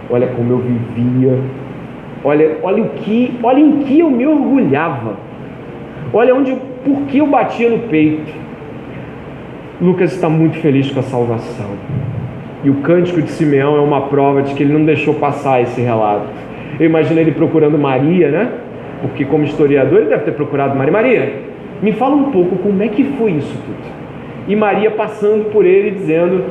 olha como eu vivia, olha em que eu me orgulhava, olha por que eu batia no peito. Lucas está muito feliz com a salvação. E o cântico de Simeão é uma prova de que ele não deixou passar esse relato. Eu imagino ele procurando Maria, né? Porque como historiador ele deve ter procurado Maria. Maria, me fala um pouco como é que foi isso tudo. E Maria passando por ele dizendo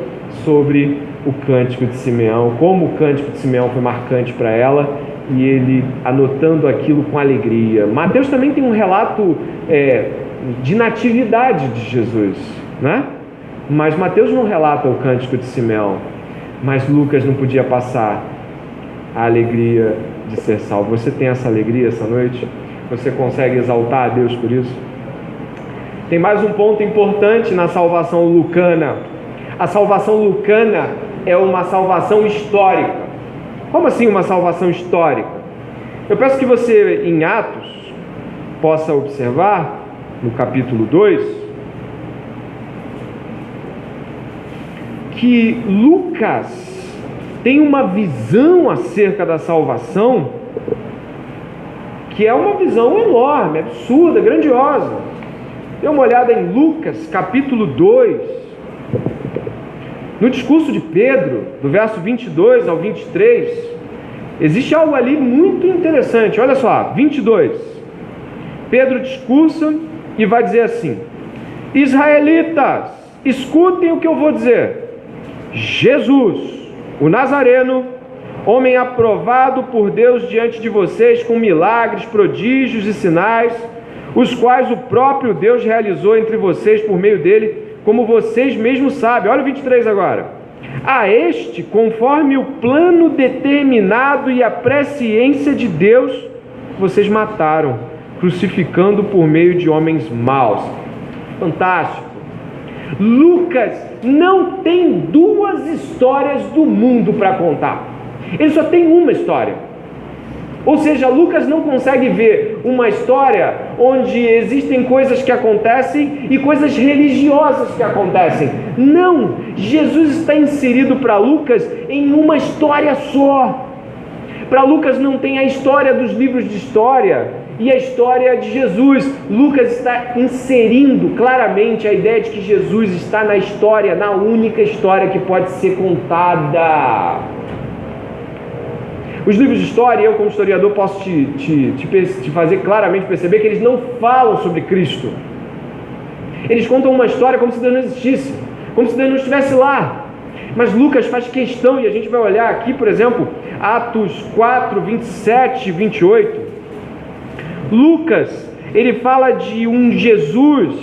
sobre o cântico de Simeão, como o cântico de Simeão foi marcante para ela, e ele anotando aquilo com alegria. Mateus também tem um relato de natividade de Jesus, né? Mas Mateus não relata o cântico de Simeão, mas Lucas não podia passar a alegria de ser salvo. Você tem essa alegria essa noite? Você consegue exaltar a Deus por isso? Tem mais um ponto importante na salvação lucana. A salvação lucana é uma salvação histórica. Como assim uma salvação histórica? Eu peço que você, em Atos, possa observar, no capítulo 2, que Lucas tem uma visão acerca da salvação que é uma visão enorme, absurda, grandiosa. Dê uma olhada em Lucas, capítulo 2. No discurso de Pedro, do verso 22 ao 23, existe algo ali muito interessante. Olha só, 22. Pedro discursa e vai dizer assim: Israelitas, escutem o que eu vou dizer. Jesus, o Nazareno, homem aprovado por Deus diante de vocês com milagres, prodígios e sinais, os quais o próprio Deus realizou entre vocês por meio dele, como vocês mesmos sabem. Olha o 23 agora. A este, conforme o plano determinado e a presciência de Deus, vocês mataram, crucificando por meio de homens maus. Fantástico. Lucas não tem duas histórias do mundo para contar. Ele só tem uma história. Ou seja, Lucas não consegue ver uma história onde existem coisas que acontecem e coisas religiosas que acontecem. Não! Jesus está inserido para Lucas em uma história só. Para Lucas não tem a história dos livros de história e a história de Jesus. Lucas está inserindo claramente a ideia de que Jesus está na história, na única história que pode ser contada. Os livros de história, eu como historiador posso te fazer claramente perceber que eles não falam sobre Cristo. Eles contam uma história como se Deus não existisse, como se Deus não estivesse lá. Mas Lucas faz questão, e a gente vai olhar aqui, por exemplo, Atos 4, 27 e 28. Lucas, ele fala de um Jesus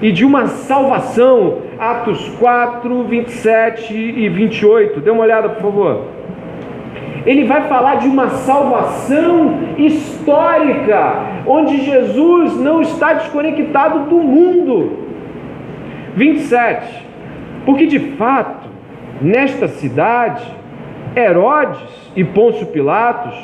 e de uma salvação. Atos 4, 27 e 28. Dê uma olhada, por favor. Ele vai falar de uma salvação histórica, onde Jesus não está desconectado do mundo. 27. Porque de fato, nesta cidade, Herodes e Pôncio Pilatos,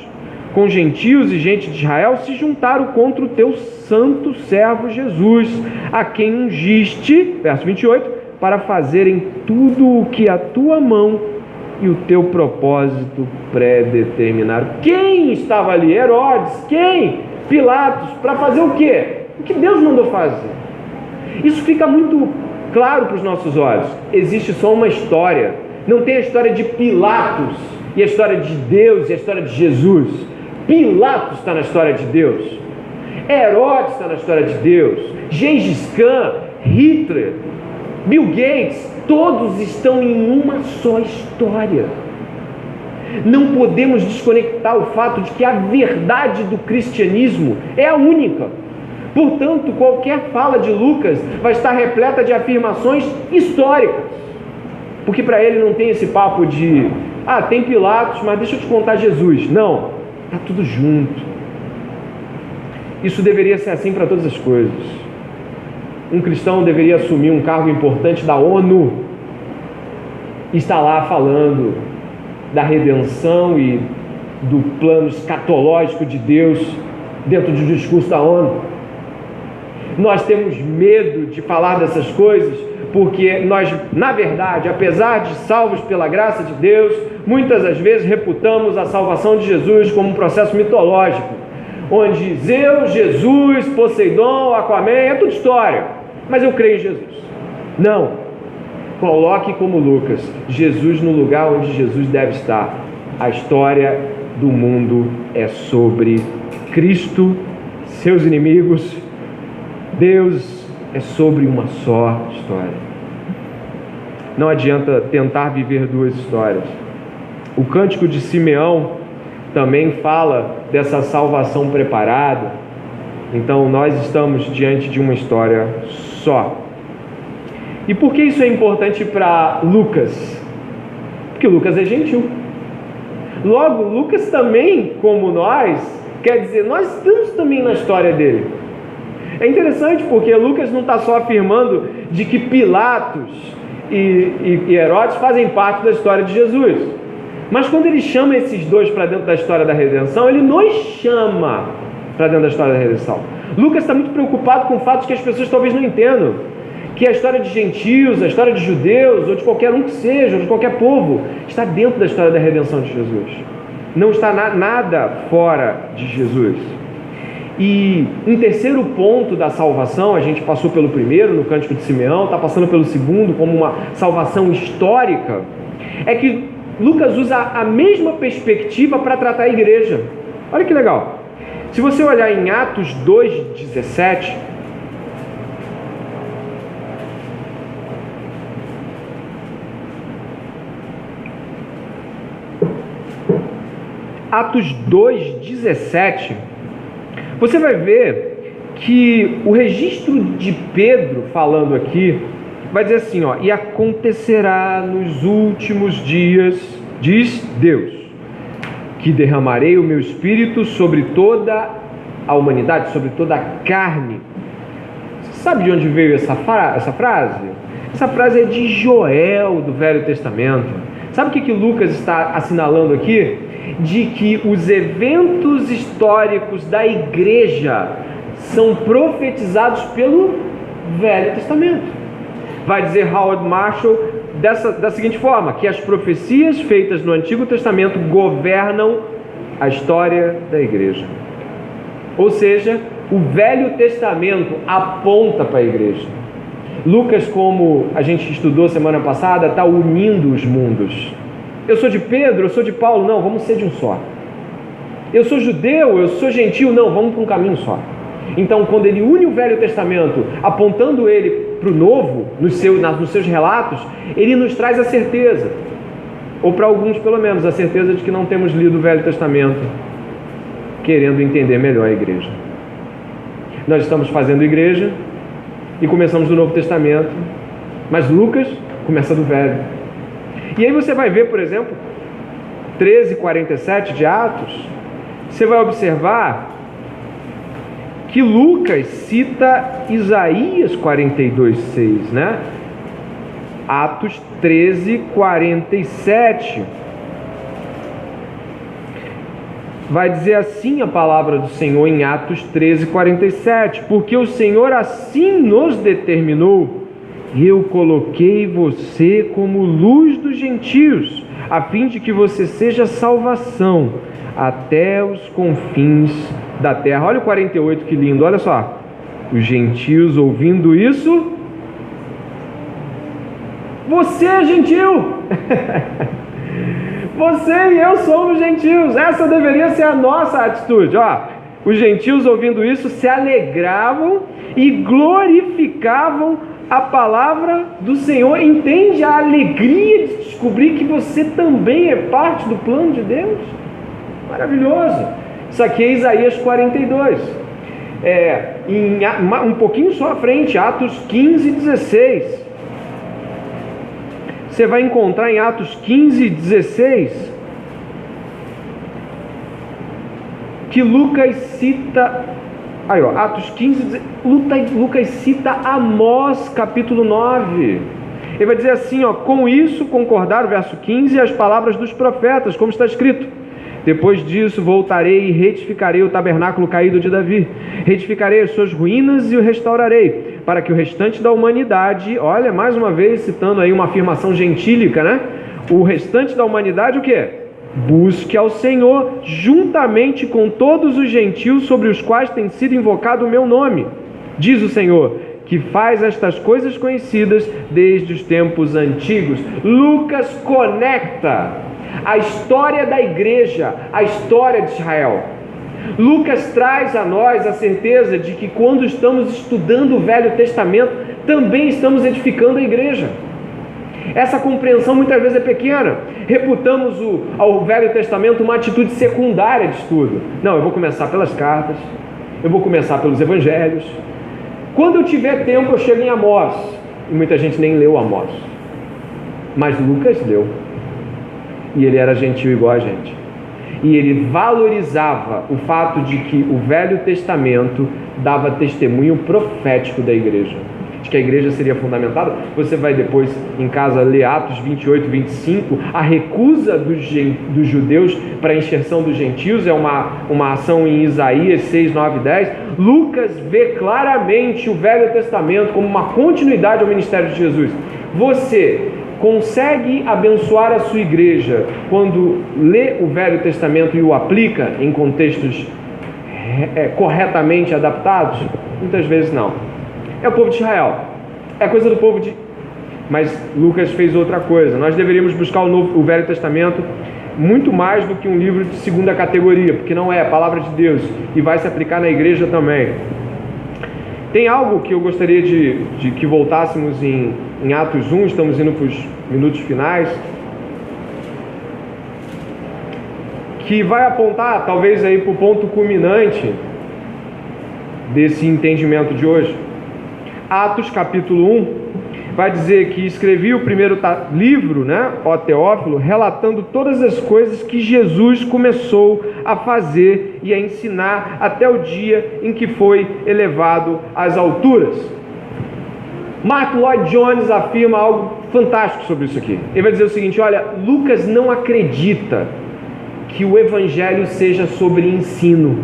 com gentios e gente de Israel, se juntaram contra o teu santo servo Jesus, a quem ungiste, verso 28, para fazerem tudo o que a tua mão e o teu propósito predeterminaram. Quem estava ali? Herodes. Quem? Pilatos. Para fazer o quê? O que Deus mandou fazer. Isso fica muito claro para os nossos olhos. Existe só uma história. Não tem a história de Pilatos e a história de Deus e a história de Jesus. Pilatos está na história de Deus. Herodes está na história de Deus. Gengis Khan, Hitler, Bill Gates, todos estão em uma só história. Não podemos desconectar o fato de que a verdade do cristianismo é a única. Portanto, qualquer fala de Lucas vai estar repleta de afirmações históricas. Porque para ele não tem esse papo de, tem Pilatos, mas deixa eu te contar Jesus. Não, está tudo junto. Isso deveria ser assim para todas as coisas. Um cristão deveria assumir um cargo importante da ONU e estar lá falando da redenção e do plano escatológico de Deus dentro do discurso da ONU. Nós temos medo de falar dessas coisas porque nós, na verdade, apesar de salvos pela graça de Deus, muitas das vezes reputamos a salvação de Jesus como um processo mitológico, onde Zeus, Jesus, Poseidon, Aquaman, é tudo história, mas eu creio em Jesus. Não, coloque como Lucas, Jesus no lugar onde Jesus deve estar. A história do mundo é sobre Cristo, seus inimigos. Deus é sobre uma só história. Não adianta tentar viver duas histórias. O Cântico de Simeão também fala dessa salvação preparada. Então nós estamos diante de uma história só. E por que isso é importante para Lucas? Porque Lucas é gentil. Logo, Lucas também, como nós, quer dizer, nós estamos também na história dele. É interessante porque Lucas não está só afirmando de que Pilatos e Herodes fazem parte da história de Jesus, mas quando ele chama esses dois para dentro da história da redenção, ele nos chama para dentro da história da redenção. Lucas está muito preocupado com o fato de que as pessoas talvez não entendam que a história de gentios, a história de judeus, ou de qualquer um que seja, ou de qualquer povo, está dentro da história da redenção de Jesus. Não está nada fora de Jesus. E um terceiro ponto da salvação, a gente passou pelo primeiro, no Cântico de Simeão, está passando pelo segundo, como uma salvação histórica, é que Lucas usa a mesma perspectiva para tratar a igreja. Olha que legal. Se você olhar em Atos 2,17, Atos 2,17, você vai ver que o registro de Pedro falando aqui vai dizer assim, e acontecerá nos últimos dias, diz Deus, que derramarei o meu espírito sobre toda a humanidade, sobre toda a carne. Você sabe de onde veio essa frase? Essa frase é de Joel, do Velho Testamento. Sabe o que Lucas está assinalando aqui? De que os eventos históricos da igreja são profetizados pelo Velho Testamento. Vai dizer Howard Marshall da seguinte forma, que as profecias feitas no Antigo Testamento governam a história da igreja. Ou seja, o Velho Testamento aponta para a igreja. Lucas, como a gente estudou semana passada, está unindo os mundos. Eu sou de Pedro, eu sou de Paulo, não, vamos ser de um só. Eu sou judeu, eu sou gentil, não, vamos para um caminho só. Então, quando ele une o Velho Testamento, apontando ele para o Novo, nos seus relatos, ele nos traz a certeza, ou para alguns pelo menos, a certeza de que não temos lido o Velho Testamento, querendo entender melhor a igreja. Nós estamos fazendo igreja e começamos do Novo Testamento, mas Lucas começa do Velho. E aí você vai ver, por exemplo, 13:47 de Atos, você vai observar que Lucas cita Isaías 42:6, né? Atos 13:47. Vai dizer assim a palavra do Senhor em Atos 13:47, porque o Senhor assim nos determinou, eu coloquei você como luz dos gentios, a fim de que você seja salvação até os confins da terra. Olha o 48, que lindo, olha só. Os gentios ouvindo isso, você é gentil. Você e eu somos gentios. Essa deveria ser a nossa atitude. Os gentios ouvindo isso se alegravam e glorificavam a palavra do Senhor, entende a alegria de descobrir que você também é parte do plano de Deus? Maravilhoso! Isso aqui é Isaías 42. Um pouquinho só à frente, Atos 15, 16. Você vai encontrar em Atos 15, 16, que Lucas cita... Aí, ó, Atos 15, Lucas cita Amós, capítulo 9. Ele vai dizer assim, ó: com isso concordaram, verso 15, as palavras dos profetas, como está escrito: depois disso voltarei e retificarei o tabernáculo caído de Davi, retificarei as suas ruínas e o restaurarei, para que o restante da humanidade, olha, mais uma vez citando aí uma afirmação gentílica, né? O restante da humanidade, o quê? Busque ao Senhor, juntamente com todos os gentios sobre os quais tem sido invocado o meu nome, diz o Senhor, que faz estas coisas conhecidas desde os tempos antigos. Lucas conecta a história da igreja à história de Israel. Lucas traz a nós a certeza de que quando estamos estudando o Velho Testamento, também estamos edificando a igreja. Essa compreensão muitas vezes é pequena. Reputamos ao Velho Testamento uma atitude secundária de estudo. Não, eu vou começar pelas cartas, eu vou começar pelos evangelhos. Quando eu tiver tempo, eu chego em Amós. E muita gente nem leu Amós. Mas Lucas leu. E ele era gentil igual a gente. E ele valorizava o fato de que o Velho Testamento dava testemunho profético da igreja, de que a igreja seria fundamentada. Você vai depois em casa ler Atos 28, 25, a recusa dos judeus para a inserção dos gentios, é uma ação em Isaías 6, 9 e 10. Lucas vê claramente o Velho Testamento como uma continuidade ao ministério de Jesus. Você consegue abençoar a sua igreja quando lê o Velho Testamento e o aplica em contextos corretamente adaptados? Muitas vezes não. É o povo de Israel, é coisa do povo de... Mas Lucas fez outra coisa. Nós deveríamos buscar o Velho Testamento muito mais do que um livro de segunda categoria, porque não é a palavra de Deus e vai se aplicar na igreja também. Tem algo que eu gostaria de que voltássemos em Atos 1, estamos indo para os minutos finais, que vai apontar talvez aí para o ponto culminante desse entendimento de hoje. Atos capítulo 1 vai dizer que escrevi o primeiro livro, né, ó Teófilo, relatando todas as coisas que Jesus começou a fazer e a ensinar até o dia em que foi elevado às alturas. Mark Lloyd Jones afirma algo fantástico sobre isso aqui. Ele vai dizer o seguinte: olha, Lucas não acredita que o evangelho seja sobre ensino.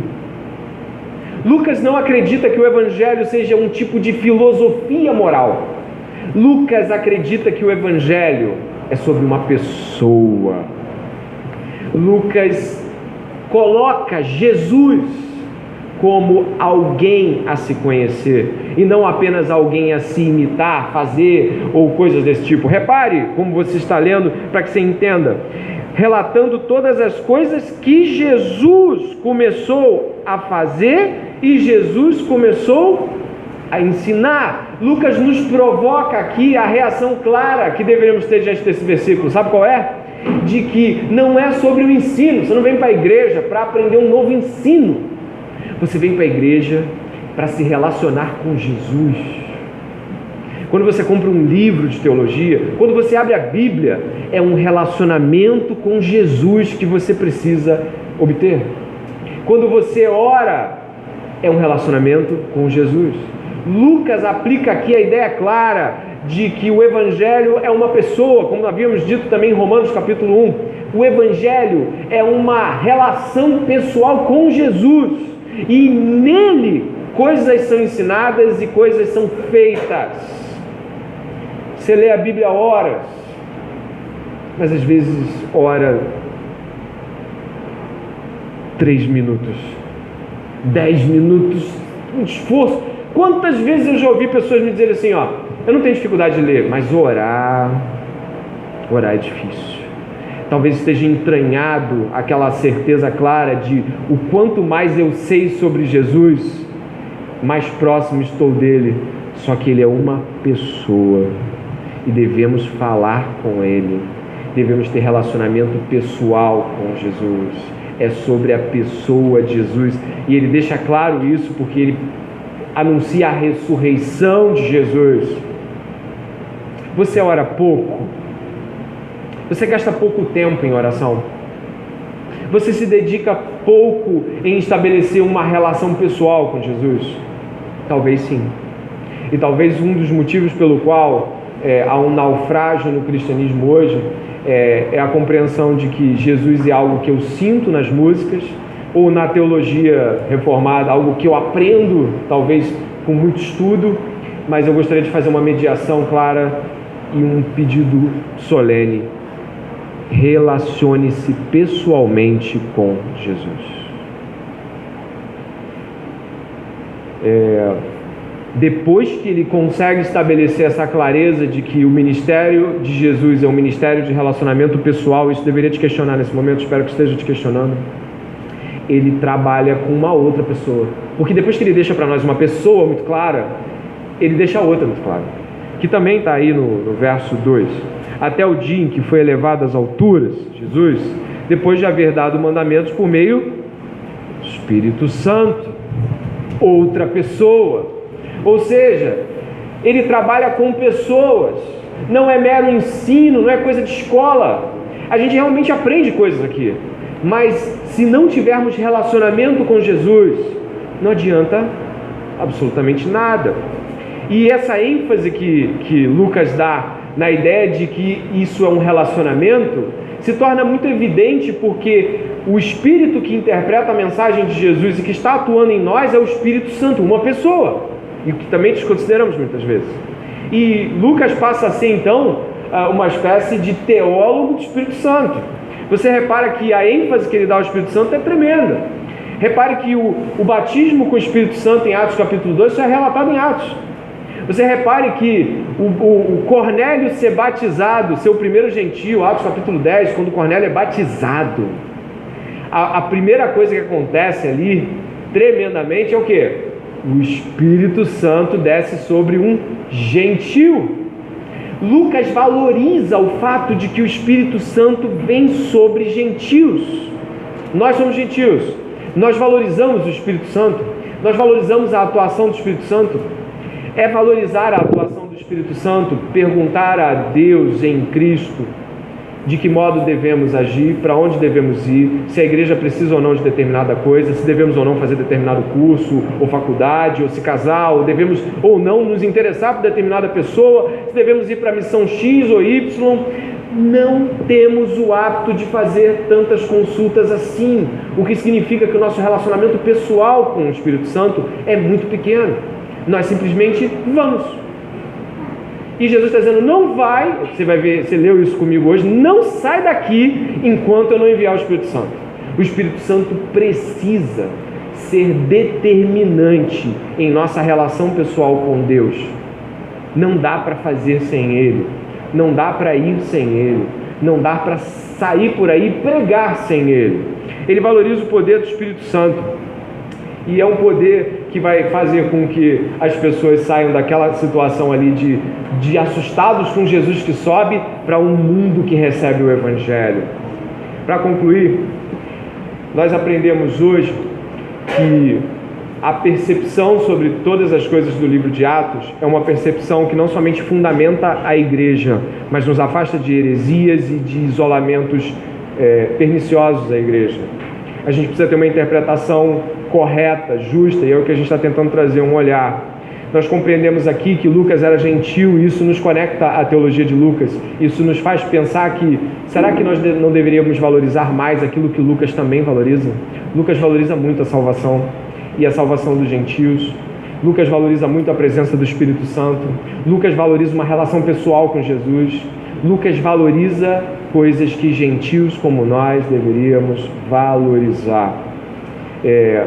Lucas não acredita que o evangelho seja um tipo de filosofia moral. Lucas acredita que o evangelho é sobre uma pessoa. Lucas coloca Jesus como alguém a se conhecer e não apenas alguém a se imitar, fazer ou coisas desse tipo. Repare como você está lendo para que você entenda. Relatando todas as coisas que Jesus começou a fazer e Jesus começou a ensinar. Lucas nos provoca aqui a reação clara que deveríamos ter diante desse versículo. Sabe qual é? De que não é sobre o ensino. Você não vem para a igreja para aprender um novo ensino. Você vem para a igreja para se relacionar com Jesus. Quando você compra um livro de teologia, quando você abre a Bíblia, é um relacionamento com Jesus que você precisa obter. Quando você ora, é um relacionamento com Jesus. Lucas aplica aqui a ideia clara de que o Evangelho é uma pessoa, como havíamos dito também em Romanos capítulo 1. O Evangelho é uma relação pessoal com Jesus. E nele coisas são ensinadas e coisas são feitas. Você lê a Bíblia horas, mas às vezes ora 3 minutos, 10 minutos, um esforço. Quantas vezes eu já ouvi pessoas me dizerem assim, ó, eu não tenho dificuldade de ler, mas orar é difícil. Talvez esteja entranhado aquela certeza clara de o quanto mais eu sei sobre Jesus, mais próximo estou dele, Só que Ele é uma pessoa e devemos falar com Ele, devemos ter relacionamento pessoal com Jesus. É sobre a pessoa de Jesus, e Ele deixa claro isso porque Ele anuncia a ressurreição de Jesus. Você ora pouco? Você gasta pouco tempo em oração? Você se dedica pouco em estabelecer uma relação pessoal com Jesus? Talvez sim. E talvez um dos motivos pelo qual há um naufrágio no cristianismo hoje é a compreensão de que Jesus é algo que eu sinto nas músicas, ou na teologia reformada, algo que eu aprendo, talvez com muito estudo, mas eu gostaria de fazer uma mediação clara e um pedido solene. Relacione-se pessoalmente com Jesus. Depois que ele consegue estabelecer essa clareza de que o ministério de Jesus é um ministério de relacionamento pessoal, isso deveria te questionar nesse momento, espero que esteja te questionando. Ele trabalha com uma outra pessoa, porque depois que ele deixa para nós uma pessoa muito clara, ele deixa a outra muito clara, que também está aí no verso 2. Até o dia em que foi elevado às alturas, Jesus, depois de haver dado mandamentos por meio do Espírito Santo, outra pessoa. Ou seja, ele trabalha com pessoas, não é mero ensino, não é coisa de escola. A gente realmente aprende coisas aqui, mas se não tivermos relacionamento com Jesus, não adianta absolutamente nada. E essa ênfase que Lucas dá na ideia de que isso é um relacionamento, se torna muito evidente porque o Espírito que interpreta a mensagem de Jesus e que está atuando em nós é o Espírito Santo, uma pessoa, e que também desconsideramos muitas vezes. E Lucas passa a ser então uma espécie de teólogo do Espírito Santo. Você repara que a ênfase que ele dá ao Espírito Santo é tremenda. Repare que o batismo com o Espírito Santo em Atos capítulo 2 isso é relatado em Atos. Você repare que o Cornélio ser batizado, ser o primeiro gentio, Atos capítulo 10, quando Cornélio é batizado, a primeira coisa que acontece ali, tremendamente, é o quê? O Espírito Santo desce sobre um gentio. Lucas valoriza o fato de que o Espírito Santo vem sobre gentios. Nós somos gentios, nós valorizamos o Espírito Santo, nós valorizamos a atuação do Espírito Santo. É valorizar a atuação do Espírito Santo, perguntar a Deus em Cristo de que modo devemos agir, para onde devemos ir, se a igreja precisa ou não de determinada coisa, se devemos ou não fazer determinado curso ou faculdade, ou se casar, ou devemos ou não nos interessar por determinada pessoa, se devemos ir para a missão X ou Y. Não temos o hábito de fazer tantas consultas assim, o que significa que o nosso relacionamento pessoal com o Espírito Santo é muito pequeno. Nós simplesmente vamos. E Jesus está dizendo, não vai, você vai ver, você leu isso comigo hoje, não sai daqui enquanto eu não enviar o Espírito Santo. O Espírito Santo precisa ser determinante em nossa relação pessoal com Deus. Não dá para fazer sem Ele, não dá para ir sem Ele, não dá para sair por aí e pregar sem Ele. Ele valoriza o poder do Espírito Santo. E é um poder que vai fazer com que as pessoas saiam daquela situação ali de assustados com Jesus que sobe para um mundo que recebe o Evangelho. Para concluir, nós aprendemos hoje que a percepção sobre todas as coisas do livro de Atos é uma percepção que não somente fundamenta a igreja, mas nos afasta de heresias e de isolamentos perniciosos da igreja. A gente precisa ter uma interpretação correta, justa, e é o que a gente está tentando trazer um olhar. Nós compreendemos aqui que Lucas era gentil, e isso nos conecta à teologia de Lucas. Isso nos faz pensar que, será que nós não deveríamos valorizar mais aquilo que Lucas também valoriza? Lucas valoriza muito a salvação e a salvação dos gentios. Lucas valoriza muito a presença do Espírito Santo. Lucas valoriza uma relação pessoal com Jesus. Lucas valoriza coisas que gentios como nós deveríamos valorizar.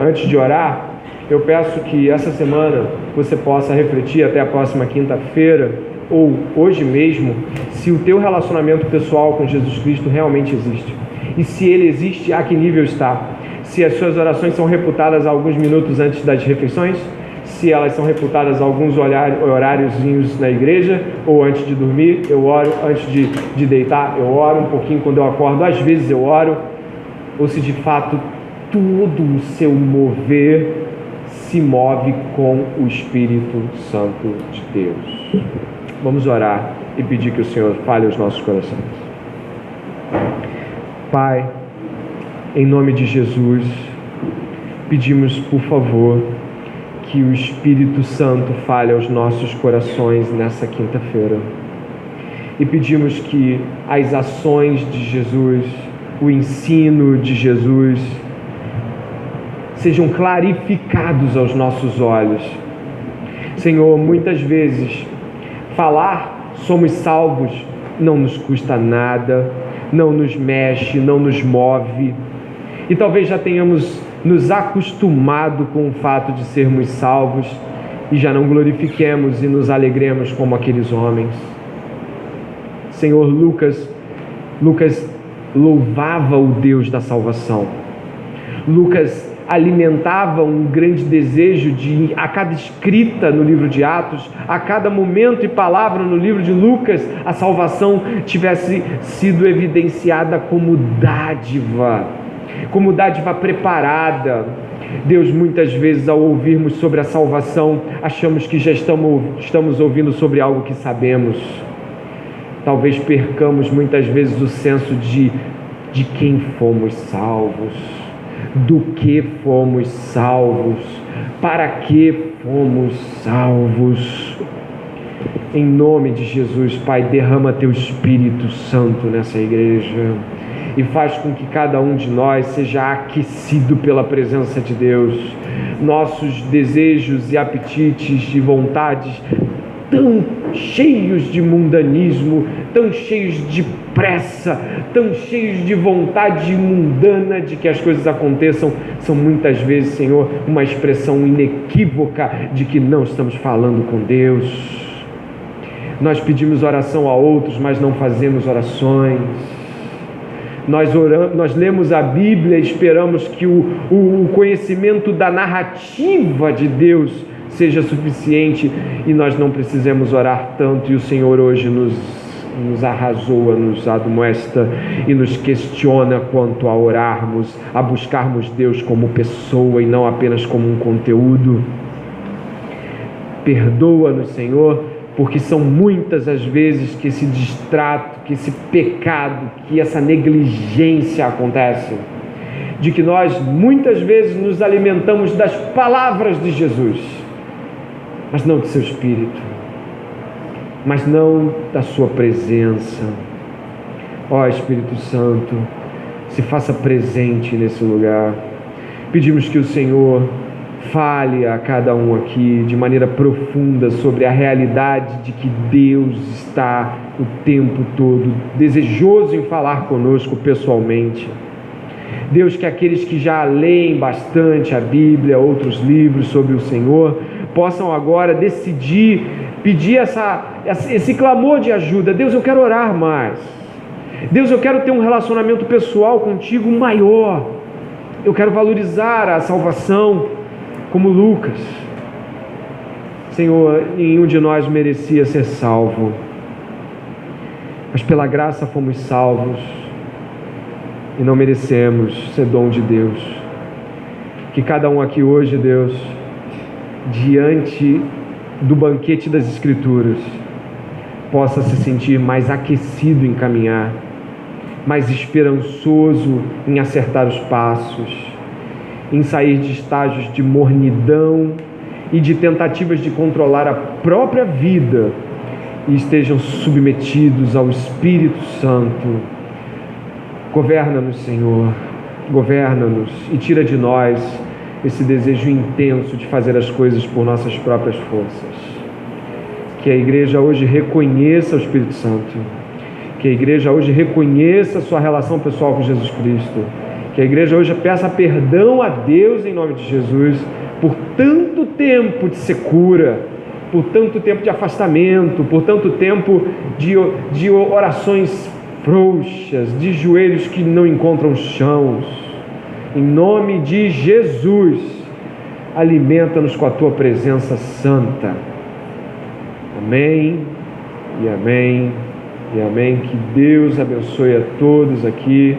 Antes de orar, eu peço que essa semana você possa refletir até a próxima quinta-feira, ou hoje mesmo, se o teu relacionamento pessoal com Jesus Cristo realmente existe. E se ele existe, a que nível está? Se as suas orações são reputadas alguns minutos antes das refeições, Se elas são reputadas a alguns horáriozinhos na igreja, ou antes de dormir, eu oro, antes de deitar, eu oro um pouquinho quando eu acordo, às vezes eu oro, ou se de fato todo o seu mover se move com o Espírito Santo de Deus. Vamos orar e pedir que o Senhor fale aos nossos corações. Pai, em nome de Jesus, pedimos, por favor, que o Espírito Santo fale aos nossos corações nessa quinta-feira. E pedimos que as ações de Jesus, o ensino de Jesus, sejam clarificados aos nossos olhos. Senhor, muitas vezes falar somos salvos não nos custa nada, não nos mexe, não nos move. E talvez já tenhamos nos acostumado com o fato de sermos salvos e já não glorifiquemos e nos alegremos como aqueles homens. Senhor, Lucas louvava o Deus da salvação. Lucas alimentava um grande desejo de, a cada escrita no livro de Atos, a cada momento e palavra no livro de Lucas, a salvação tivesse sido evidenciada como dádiva preparada. Deus, muitas vezes ao ouvirmos sobre a salvação, achamos que já estamos ouvindo sobre algo que sabemos. Talvez percamos muitas vezes o senso de quem fomos salvos, do que fomos salvos, para que fomos salvos. Em nome de Jesus, Pai, derrama Teu Espírito Santo nessa igreja e faz com que cada um de nós seja aquecido pela presença de Deus. Nossos desejos e apetites e vontades tão cheios de mundanismo, tão cheios de pressa, tão cheios de vontade mundana de que as coisas aconteçam, são muitas vezes, Senhor, uma expressão inequívoca de que não estamos falando com Deus. Nós pedimos oração a outros, mas não fazemos orações. Nós lemos a Bíblia e esperamos que o conhecimento da narrativa de Deus seja suficiente e nós não precisemos orar tanto, e o Senhor hoje nos arrazoa, nos admoesta e nos questiona quanto a orarmos, a buscarmos Deus como pessoa e não apenas como um conteúdo. Perdoa-nos, Senhor, porque são muitas as vezes que esse distrato, que esse pecado, que essa negligência acontece, de que nós muitas vezes nos alimentamos das palavras de Jesus, mas não do seu Espírito, mas não da sua presença. Ó Espírito Santo, se faça presente nesse lugar. Pedimos que o Senhor fale a cada um aqui de maneira profunda sobre a realidade de que Deus está o tempo todo desejoso em falar conosco pessoalmente. Deus, que aqueles que já leem bastante a Bíblia, outros livros sobre o Senhor, possam agora decidir, pedir esse clamor de ajuda. Deus, eu quero orar mais. Deus, eu quero ter um relacionamento pessoal contigo maior. Eu quero valorizar a salvação como Lucas. Senhor, nenhum de nós merecia ser salvo, mas pela graça fomos salvos e não merecemos ser dom de Deus. Que cada um aqui hoje, Deus, diante do banquete das Escrituras, possa se sentir mais aquecido em caminhar, mais esperançoso em acertar os passos, em sair de estágios de mornidão e de tentativas de controlar a própria vida, e estejam submetidos ao Espírito Santo. Governa-nos, Senhor, governa-nos e tira de nós esse desejo intenso de fazer as coisas por nossas próprias forças. Que a igreja hoje reconheça o Espírito Santo, que a igreja hoje reconheça a sua relação pessoal com Jesus Cristo, que a igreja hoje peça perdão a Deus em nome de Jesus por tanto tempo de secura, por tanto tempo de afastamento, por tanto tempo de orações frouxas, de joelhos que não encontram chãos. Em nome de Jesus, alimenta-nos com a tua presença santa. Amém e amém e amém. Que Deus abençoe a todos aqui.